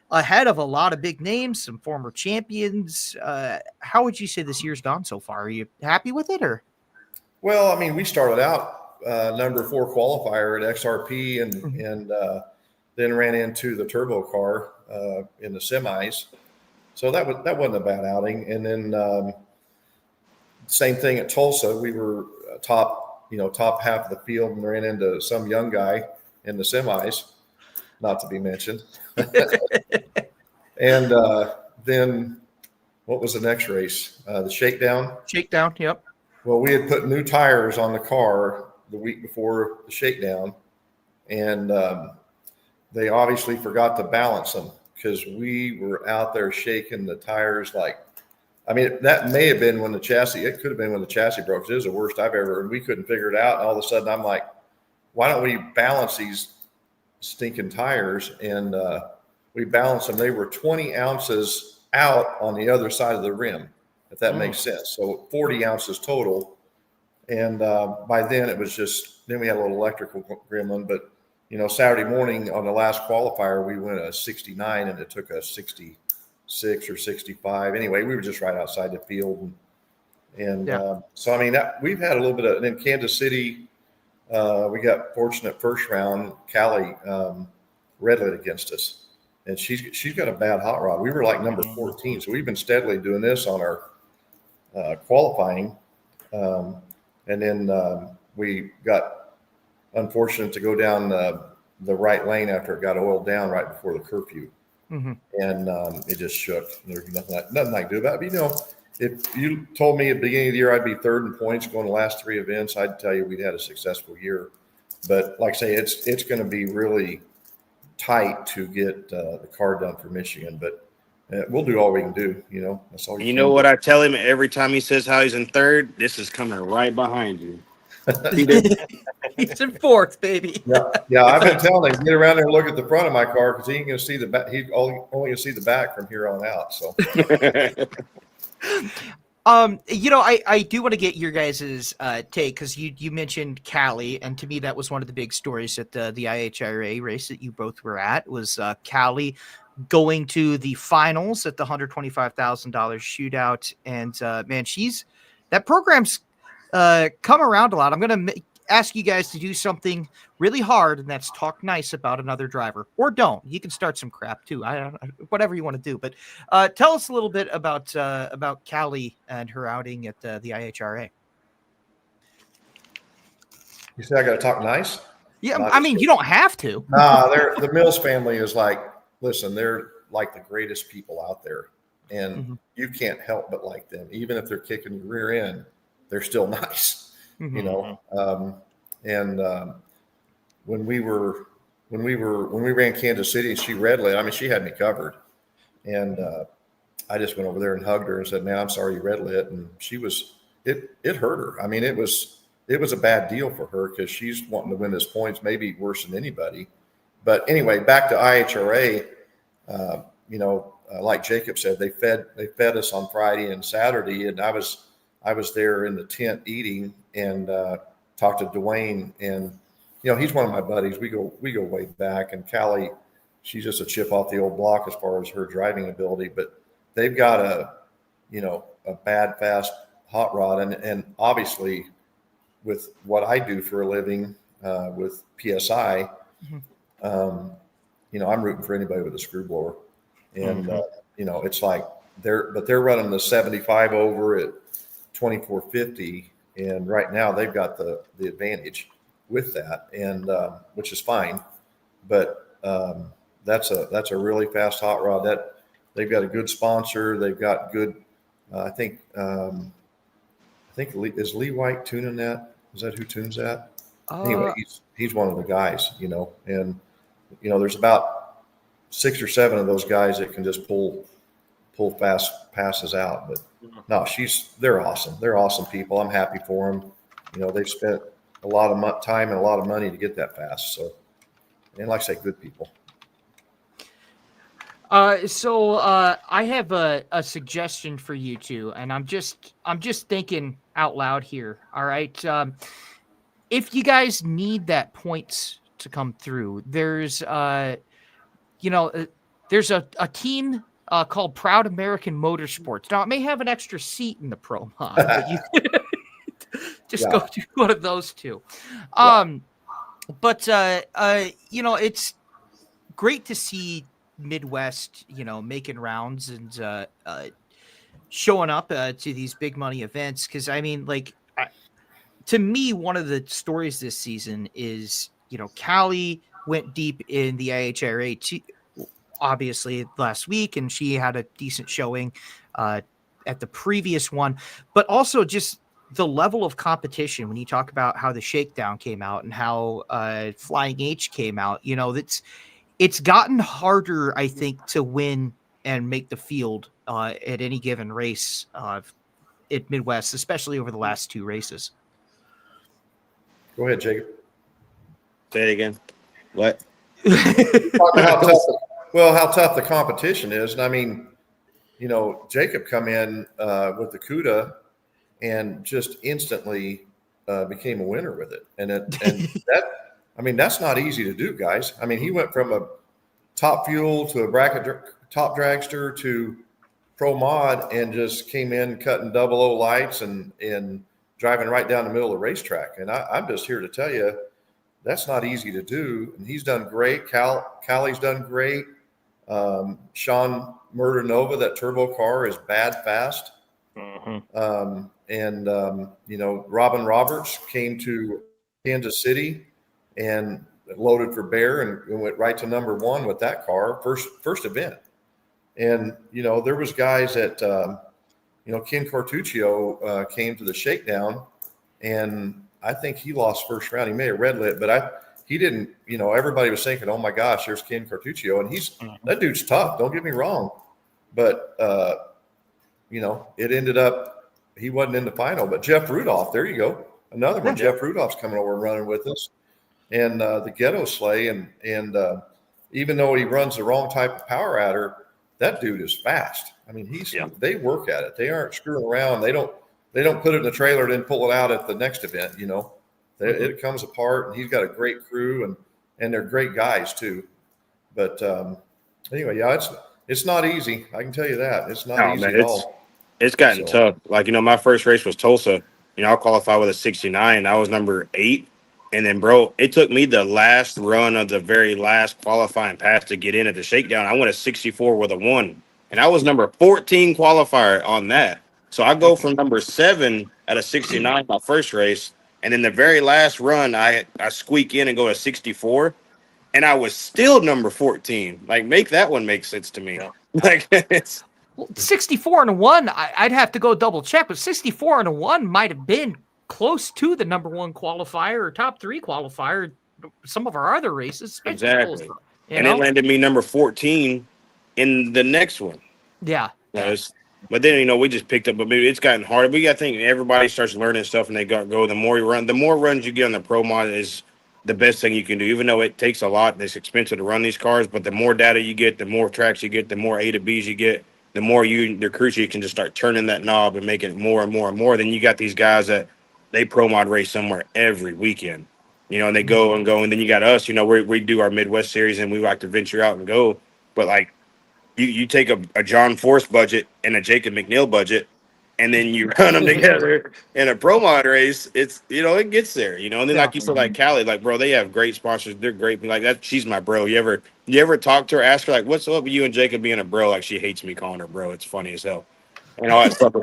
ahead of a lot of big names, some former champions. How would you say this year's gone so far? Are you happy with it, or? Well, I mean, we started out number 4 qualifier at XRP, and then ran into the turbo car in the semis. So that wasn't a bad outing. And then same thing at Tulsa. We were top half of the field and ran into some young guy in the semis, not to be mentioned. And then what was the next race? The shakedown. Shakedown, yep. Well, we had put new tires on the car the week before the shakedown, and they obviously forgot to balance them because we were out there shaking the tires that may have been when the chassis, it could have been when the chassis broke. It was the worst I've ever, and we couldn't figure it out. And all of a sudden I'm like, why don't we balance these stinking tires? And we balanced them. They were 20 ounces out on the other side of the rim, if that makes sense. So 40 ounces total. And by then it was then we had a little electrical gremlin, but Saturday morning on the last qualifier, we went a 69 and it took us 66 or 65. Anyway, we were just right outside the field. So, I mean, we've had a little bit of, and in Kansas City, we got fortunate first round. Callie redlit against us, and she's got a bad hot rod. We were like number 14, so we've been steadily doing this on our qualifying, and then we got unfortunate to go down the right lane after it got oiled down right before the curfew, and it just shook. There's nothing I can do about it. But, if you told me at the beginning of the year I'd be third in points going the last 3 events, I'd tell you we'd had a successful year. But like I say, it's going to be really tight to get the car done for Michigan. But we'll do all we can do. That's all. What I tell him every time he says how he's in third? This is coming right behind you. He's in fourth, baby. Yeah. I've been telling him get around there and look at the front of my car because he ain't going to see the back. He's only going to see the back from here on out. So. I do want to get your guys' take because you mentioned Callie, and to me that was one of the big stories at the IHRA race that you both were at was Callie going to the finals at the $125,000 shootout, and man, that program's come around a lot. I'm going to ask you guys to do something really hard, and that's talk nice about another driver, or don't. You can start some crap too. Whatever you want to do. But tell us a little bit about Callie and her outing at the IHRA. You say I got to talk nice? Yeah, I mean, you don't have to. Nah, the Mills family is listen, they're like the greatest people out there, and you can't help but like them, even if they're kicking your rear end. They're still nice. When we ran Kansas City and she redlit, I mean, she had me covered, and I just went over there and hugged her and said, "Man, I'm sorry you redlit." And it hurt her. I mean, it was a bad deal for her because she's wanting to win this points, maybe worse than anybody. But anyway, back to IHRA. Like Jacob said, they fed us on Friday and Saturday, and I was there in the tent eating and talked to Dwayne, and he's one of my buddies. We go way back, and Callie, she's just a chip off the old block as far as her driving ability. But they've got a bad fast hot rod, and obviously with what I do for a living with PSI, I'm rooting for anybody with a screw blower, and it's like they're running the 75 over at 2450, and right now they've got the advantage with that, and which is fine. But that's a really fast hot rod. That they've got a good sponsor. They've got good. I think is Lee White tuning that? Is that who tunes that? Anyway, he's one of the guys, and there's about 6 or 7 of those guys that can just pull fast passes out. But no, they're awesome. They're awesome people. I'm happy for them. They've spent a lot of time and a lot of money to get that fast. So, and like I say, good people. So I have a suggestion for you two, and I'm just thinking out loud here. All right. If you guys need that points to come through, there's there's a team called Proud American Motorsports. Now it may have an extra seat in the Pro Mod, but you just go to one of those two. But it's great to see Midwest, making rounds and showing up to these big money events. Because I mean, to me, one of the stories this season is, Callie went deep in the IHRA obviously last week, and she had a decent showing at the previous one, but also just the level of competition when you talk about how the Shakedown came out and how Flying H came out. It's gotten harder, I think, to win and make the field at any given race at Midwest, especially over the last 2 races. Go ahead, Jacob. Say it again. What? How tough the competition is. And I mean, Jacob come in with the CUDA and just instantly became a winner with it. And that's not easy to do, guys. I mean, he went from a top fuel to a bracket top dragster to pro mod and just came in cutting 00 lights and driving right down the middle of the racetrack. And I'm just here to tell you, that's not easy to do. And he's done great. Callie's done great. Sean Murder Nova, that turbo car is bad fast. Robin Roberts came to Kansas City and loaded for Bear and went right to number 1 with that car, first event. And, there was guys that, Ken Cortuccio came to the Shakedown, and I think he lost first round. He may have red lit, but he didn't, everybody was thinking, oh my gosh, there's Ken Cortuccio. And that dude's tough. Don't get me wrong. But, it ended up, he wasn't in the final, but Jeff Rudolph, there you go. Another one. Jeff Rudolph's coming over and running with us. And the Ghetto Sleigh. And even though he runs the wrong type of power adder, that dude is fast. I mean, they work at it. They aren't screwing around. They don't put it in the trailer and then pull it out at the next event. It comes apart, and he's got a great crew, and they're great guys too. But anyway, it's not easy. I can tell you that it's not easy at all. It's gotten tough. My first race was Tulsa. I qualified with a 69. I was number 8. And then, bro, it took me the last run of the very last qualifying pass to get in at the Shakedown. I went a 64 with a 1. And I was number 14 qualifier on that. So I go from number 7 at a 69 my first race. And then the very last run, I squeak in and go to 64. And I was still number 14. Make that one make sense to me. It's... Well, 64 and a 1, I'd have to go double check, but 64 and a 1 might have been close to the number 1 qualifier or top 3 qualifier. Some of our other races, exactly, it landed me number 14 in the next one. Yeah. But then we just picked up. But maybe it's gotten harder. But I think everybody starts learning stuff, and they go. The more you run, the more runs you get on the Pro Mod is the best thing you can do. Even though it takes a lot, it's expensive to run these cars. But the more data you get, the more tracks you get, the more A to Bs you get. The more the crew chief can just start turning that knob and making it more and more and more. Then you got these guys that they pro mod race somewhere every weekend, and they go and go. And then you got us, we do our Midwest series and we like to venture out and go. But you take a John Force budget and a Jacob McNeal budget, and then you run them together in a pro mod race. It's, it gets there, and then like you said, Callie, bro, they have great sponsors. They're great. That she's my bro. You ever talk to her, ask her what's up with you and Jacob being a bro? She hates me calling her bro. It's funny as hell. And all that stuff.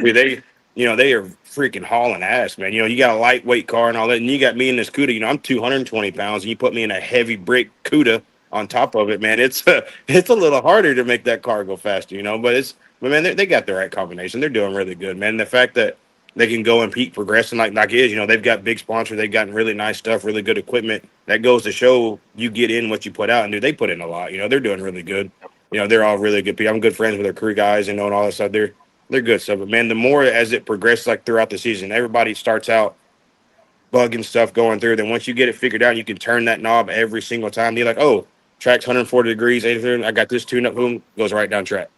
they are freaking hauling ass, man. You got a lightweight car and all that, and you got me in this CUDA. I'm 220 pounds, and you put me in a heavy brick CUDA on top of it, man. It's it's a little harder to make that car go faster, but man, they got the right combination. They're doing really good, man. The fact that they can go and keep progressing like is, they've got big sponsors, they've gotten really nice stuff, really good equipment. That goes to show you get in what you put out, and dude, they put in a lot. They're doing really good. They're all really good people. I'm good friends with their crew guys, and all that stuff. They're good stuff. But man, the more as it progresses like throughout the season, everybody starts out bugging stuff going through. Then once you get it figured out, you can turn that knob every single time. You're like, oh, track's 140 degrees, 83. I got this tune up, boom, goes right down track.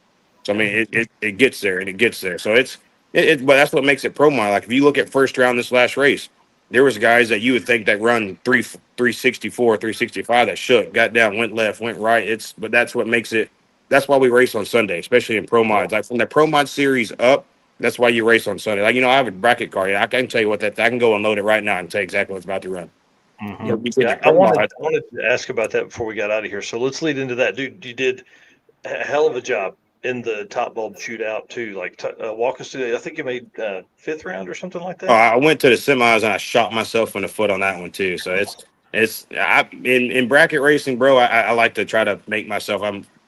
So I mean, it gets there and it gets there. So but that's what makes it pro mod. Like if you look at first round this last race, there was guys that you would think that run 364, 365 that shook, got down, went left, went right. But that's what makes it. That's why we race on Sunday, especially in pro mods. Like from the pro mod series up, that's why you race on Sunday. Like I have a bracket car. Yeah, I can tell you what that. I can go and load it right now and tell you exactly what's about to run. Mm-hmm. Yeah, I wanted to ask about that before we got out of here. So let's lead into that, dude. You did a hell of a job in the top bulb shootout too. Like walk us through. I think you made fifth round or something like that. Oh, I went to the semis and I shot myself in the foot on that one too. So in bracket racing, bro. I like to try to make myself.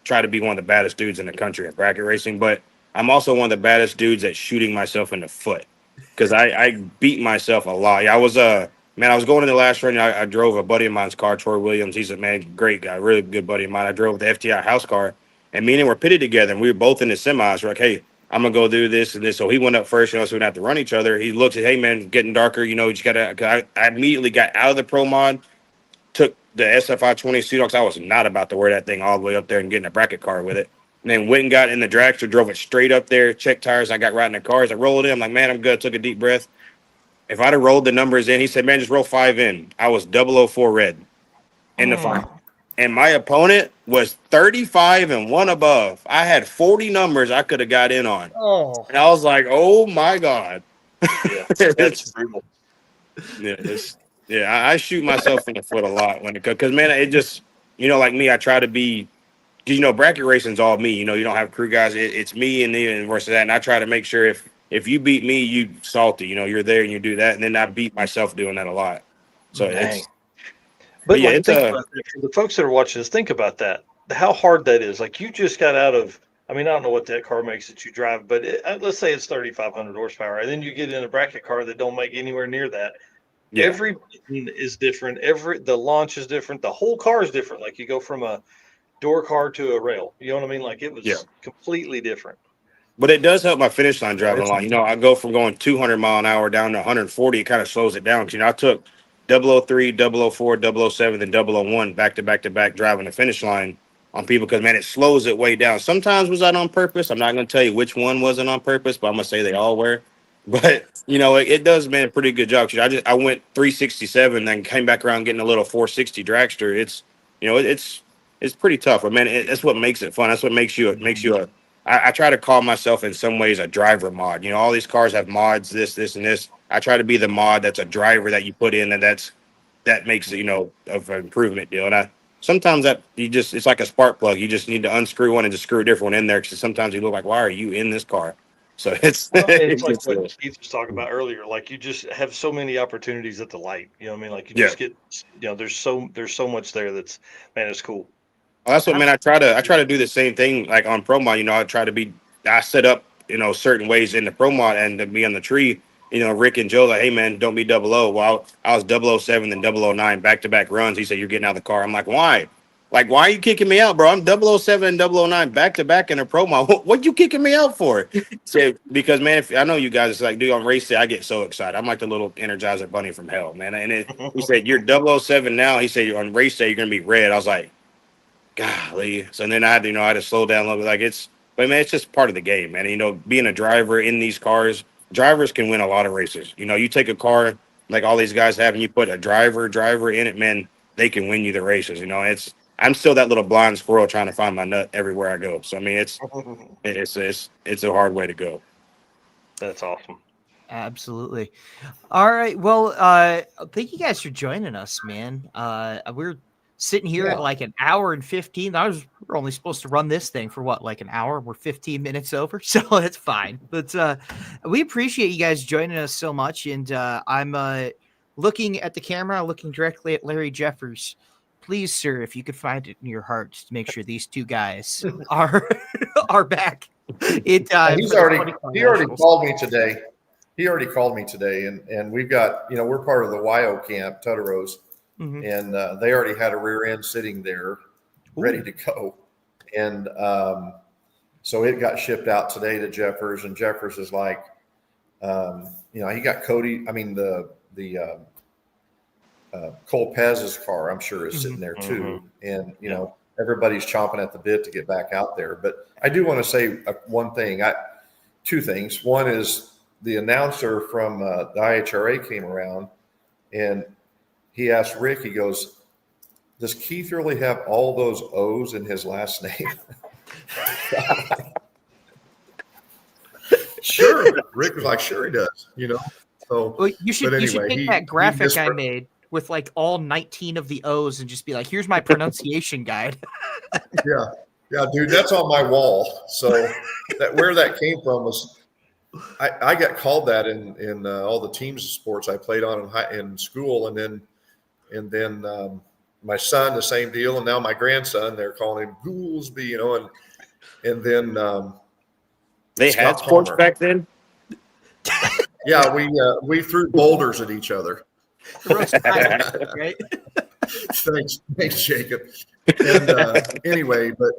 Try to be one of the baddest dudes in the country at bracket racing, but I'm also one of the baddest dudes at shooting myself in the foot because I beat myself a lot. Yeah, I was going in the last run. I drove a buddy of mine's car, Troy Williams. He's a great guy, really good buddy of mine. I drove the FTI house car, and me and him were pitted together, and we were both in the semis. We're like, hey, I'm gonna go do this and this. So he went up first, so we didn't have to run each other. He looks at, hey man, getting darker. You just gotta. I immediately got out of the pro mod, took the SFI 20 Pseudox. I was not about to wear that thing all the way up there and get in a bracket car with it. And then went and got in the dragster, drove it straight up there, checked tires. I got right in the cars. I rolled in. I'm like, man, I'm good. Took a deep breath. If I'd have rolled the numbers in, he said, man, just roll 5 in. I was 004 red in the final. And my opponent was 35 and 1 above. I had 40 numbers I could have got in on. Oh. And I was like, oh my God. Yeah, that's brutal. Yeah, I shoot myself in the foot a lot because man, it just, like me, I try to be, because bracket racing's all me. You don't have crew guys. It's me and versus that. And I try to make sure if you beat me, you salty. You're there and you do that. And then I beat myself doing that a lot. So But yeah, think about that. For the folks that are watching this, think about that. How hard that is. Like you just got out of. I mean, I don't know what that car makes that you drive, but let's say it's 3,500 horsepower, and then you get in a bracket car that don't make anywhere near that. Yeah. Every button is different. The launch is different. The whole car is different. Like you go from a door car to a rail. You know what I mean? Like it was completely different. But it does help my finish line driving a lot. I go from going 200 mile an hour down to 140. It kind of slows it down. Because, I took 003, 004, 007, and 001 back to back driving the finish line on people because, man, it slows it way down. Sometimes was that on purpose. I'm not going to tell you which one wasn't on purpose, but I'm going to say they all were. But, it does, man, a pretty good job. I went 367, then came back around getting a little 460 dragster. It's pretty tough. But, man, that's what makes it fun. That's what makes you a I try to call myself in some ways a driver mod. All these cars have mods, this, and this. I try to be the mod that's a driver that you put in, and that makes it, of an improvement deal. And sometimes it's like a spark plug. You just need to unscrew one and just screw a different one in there because sometimes you look like, why are you in this car? So it's like what Keith was talking about earlier. Like you just have so many opportunities at the light. You know what I mean? Like you just get, there's so much there that's, man, it's cool. Well, that's what, man. I try to do the same thing like on pro mod. I set up certain ways in the pro mod and to be on the tree. Rick and Joe like, hey man, don't be 00. Well, I was 007 and 009 back runs. He said, you're getting out of the car. I'm like, why? Like, why are you kicking me out, bro? I'm 007 and 009 back to back in a pro mod. What you kicking me out for? So, because man, I know you guys like do on race day, I get so excited. I'm like the little Energizer bunny from hell, man. And he said, you're 007 now. He said, on race day, you're gonna be red. I was like, golly. So then I had to slow down a little bit. But man, it's just part of the game, man. Being a driver in these cars, drivers can win a lot of races. You take a car like all these guys have, and you put a driver in it, man, they can win you the races. I'm still that little blind squirrel trying to find my nut everywhere I go. So I mean, it's a hard way to go. That's awesome. Absolutely. All right. Well, thank you guys for joining us, man. We're sitting here at like an hour and 15. We're only supposed to run this thing for what, like an hour? We're 15 minutes over, so that's fine. But we appreciate you guys joining us so much. And I'm looking at the camera, looking directly at Larry Jeffers. Please, sir, if you could find it in your heart to make sure these two guys are back in time. He already called me today. He already called me today, and we've got, we're part of the YO camp, Tuteros, and they already had a rear end sitting there ready to go. And so it got shipped out today to Jeffers, and Jeffers is like, he got Cody, Cole Pez's car, I'm sure, is sitting there too. And, everybody's chomping at the bit to get back out there. But I do want to say two things. One is the announcer from the IHRA came around and he asked Rick, he goes, does Keith really have all those O's in his last name? Sure. Rick was like, sure he does, So well, you should take that graphic I made with like all 19 of the O's and just be like, here's my pronunciation guide. Yeah, dude, that's on my wall. So where that came from was I got called that in all the teams of sports I played on in school, and then my son, the same deal, and now my grandson, they're calling him Goolsby, and then they Scott had sports Palmer. back then. Yeah, we threw boulders at each other. Right? Thanks, Jacob. And anyway, but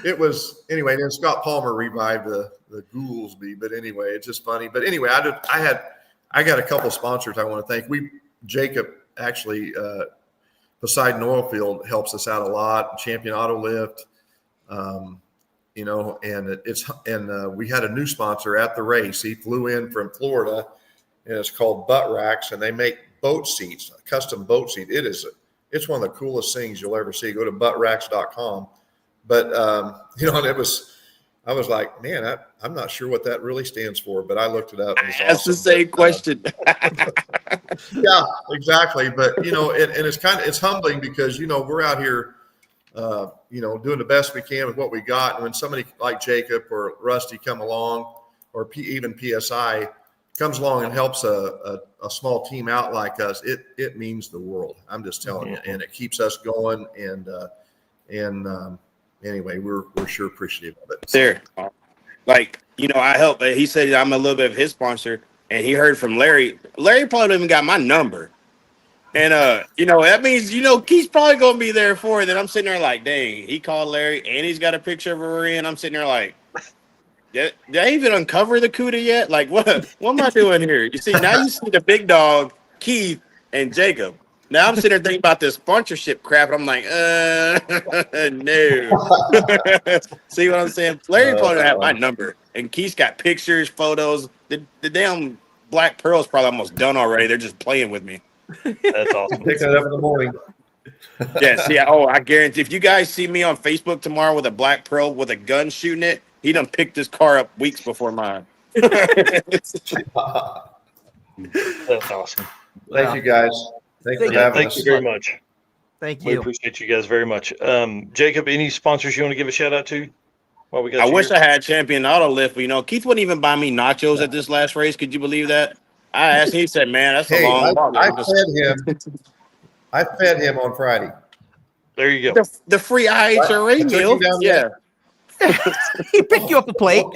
it was anyway. Then Scott Palmer revived the Goolsby, but anyway, it's just funny. But anyway, I got a couple sponsors I want to thank. Jacob actually Poseidon Oilfield helps us out a lot. Champion Auto Lift, and we had a new sponsor at the race. He flew in from Florida, and it's called Butt Racks, and they make boat seats, a custom boat seat. It's one of the coolest things you'll ever see. Go to buttracks.com. But and I was like, man, I'm not sure what that really stands for, but I looked it up. That's the same question. Yeah, exactly. But and it's humbling because we're out here doing the best we can with what we got. And when somebody like Jacob or Rusty come along, or even PSI comes along and helps a small team out like us, it means the world. I'm just telling you, and it keeps us going. And anyway, we're sure appreciative of it. There, I help. He said I'm a little bit of his sponsor, and he heard from Larry. Larry probably even got my number, and that means Keith's probably gonna be there for it. Then I'm sitting there like, dang, he called Larry, and he's got a picture of her in. I'm sitting there like, did I even uncover the CUDA yet? Like, what am I doing here? You see, now you see the big dog, Keith and Jacob. Now I'm sitting there thinking about this sponsorship crap, and I'm like, no. See what I'm saying? Larry probably had my number, and Keith's got pictures, photos. The damn Black Pearl's probably almost done already. They're just playing with me. That's awesome. Pick that up in the morning. Yes, yeah. Oh, I guarantee if you guys see me on Facebook tomorrow with a Black Pearl with a gun shooting it, he done picked this car up weeks before mine. That's awesome. Thank you, guys. Thank you very much. Thank We you. appreciate you guys very much. Jacob, any sponsors you want to give a shout out to? While we got I wish I had Champion Auto Lift, but Keith wouldn't even buy me nachos at this last race. Could you believe that? I asked him, he said, man, that's a long walk. I fed him on Friday. There you go. The free IHRA meal. Yeah. He picked you up a plate.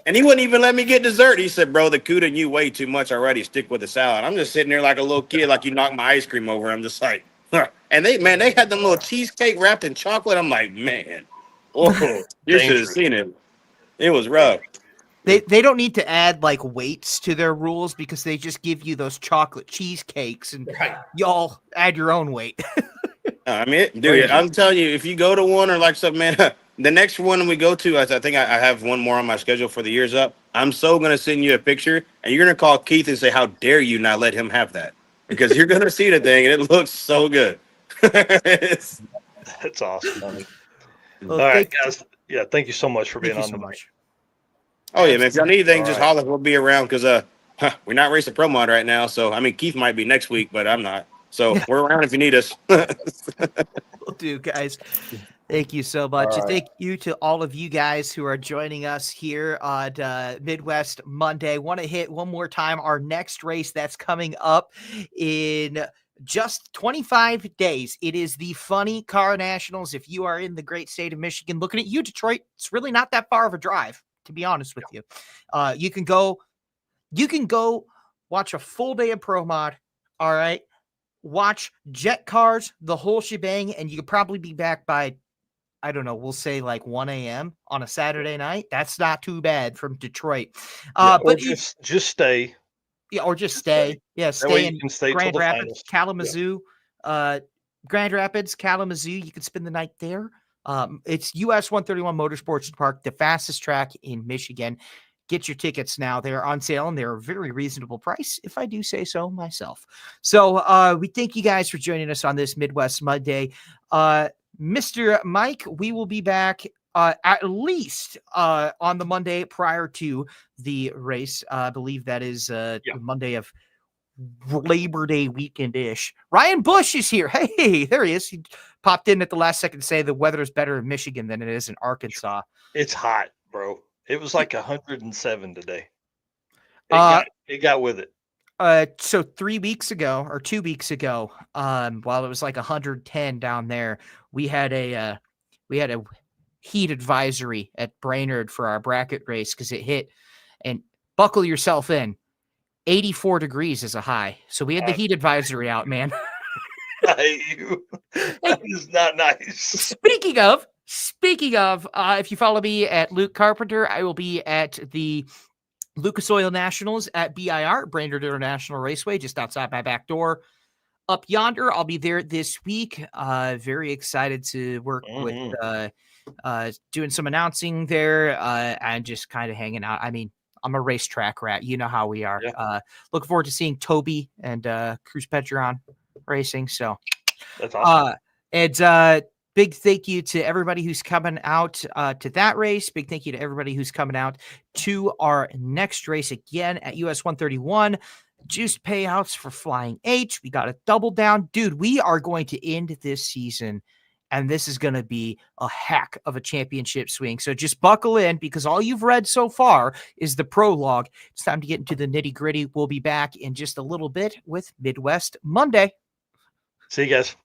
And he wouldn't even let me get dessert. He said, bro, the CUDA and you weigh too much already. Stick with the salad. I'm just sitting there like a little kid, like you knocked my ice cream over. I'm just like, huh. And they had them little cheesecake wrapped in chocolate. I'm like, man, you should have seen it. It was rough. They don't need to add like weights to their rules because they just give you those chocolate cheesecakes and y'all add your own weight. I mean, dude, I'm telling you, if you go to one or like something, man, the next one we go to, I think I have one more on my schedule for the year's up. I'm so going to send you a picture, and you're going to call Keith and say, how dare you not let him have that? Because you're going to see the thing, and it looks so good. That's awesome. Well, all right, guys. Yeah, thank you so much for being on the mic. Oh, yeah, man. If y'all need anything, just holler. We'll be around because we're not racing pro mod right now. So, I mean, Keith might be next week, but I'm not. So we're around if you need us. Will do, guys. Thank you so much. All And right. thank you to all of you guys who are joining us here on Midwest Monday. Want to hit one more time our next race that's coming up in just 25 days. It is the Funny Car Nationals. If you are in the great state of Michigan, looking at you, Detroit, it's really not that far of a drive, to be honest with you. You can go watch a full day of Pro Mod. All right. Watch jet cars, the whole shebang, and you could probably be back by, I don't know, we'll say like 1 a.m. on a Saturday night. That's not too bad from Detroit. Or But just stay. yeah, or just stay. Yeah, That way stay you in can stay till Grand the Rapids, finals. Kalamazoo. Grand Rapids, Kalamazoo. You can spend the night there. It's US 131 Motorsports Park, the fastest track in Michigan. Get your tickets now. They're on sale and they're a very reasonable price, if I do say so myself. So we thank you guys for joining us on this Midwest Monday. Mr. Mike, we will be back at least on the Monday prior to the race. I believe that is the Monday of Labor Day weekend-ish. Ryan Bush is here. Hey, there he is. He popped in at the last second to say the weather is better in Michigan than it is in Arkansas. It's hot, bro. It was like 107 today. It got with it. So 3 weeks ago or 2 weeks ago, while it was like 110 down there, we had a heat advisory at Brainerd for our bracket race because it hit. And buckle yourself in. 84 degrees is a high. So we had the heat advisory out, man. I hate you. That is not nice. Speaking of, if you follow me at Luke Carpenter, I will be at the Lucas Oil Nationals at BIR, Brainerd International Raceway, just outside my back door. Up yonder, I'll be there this week. Very excited to work with doing some announcing there and just kind of hanging out. I mean, I'm a racetrack rat. You know how we are. Yeah. Looking forward to seeing Toby and Cruz Petron racing. So that's awesome. And big thank you to everybody who's coming out to that race. Big thank you to everybody who's coming out to our next race again at US 131. Juiced payouts for Flying H. We got a double down. Dude, we are going to end this season, and this is going to be a heck of a championship swing. So just buckle in because all you've read so far is the prologue. It's time to get into the nitty gritty. We'll be back in just a little bit with Midwest Monday. See you guys.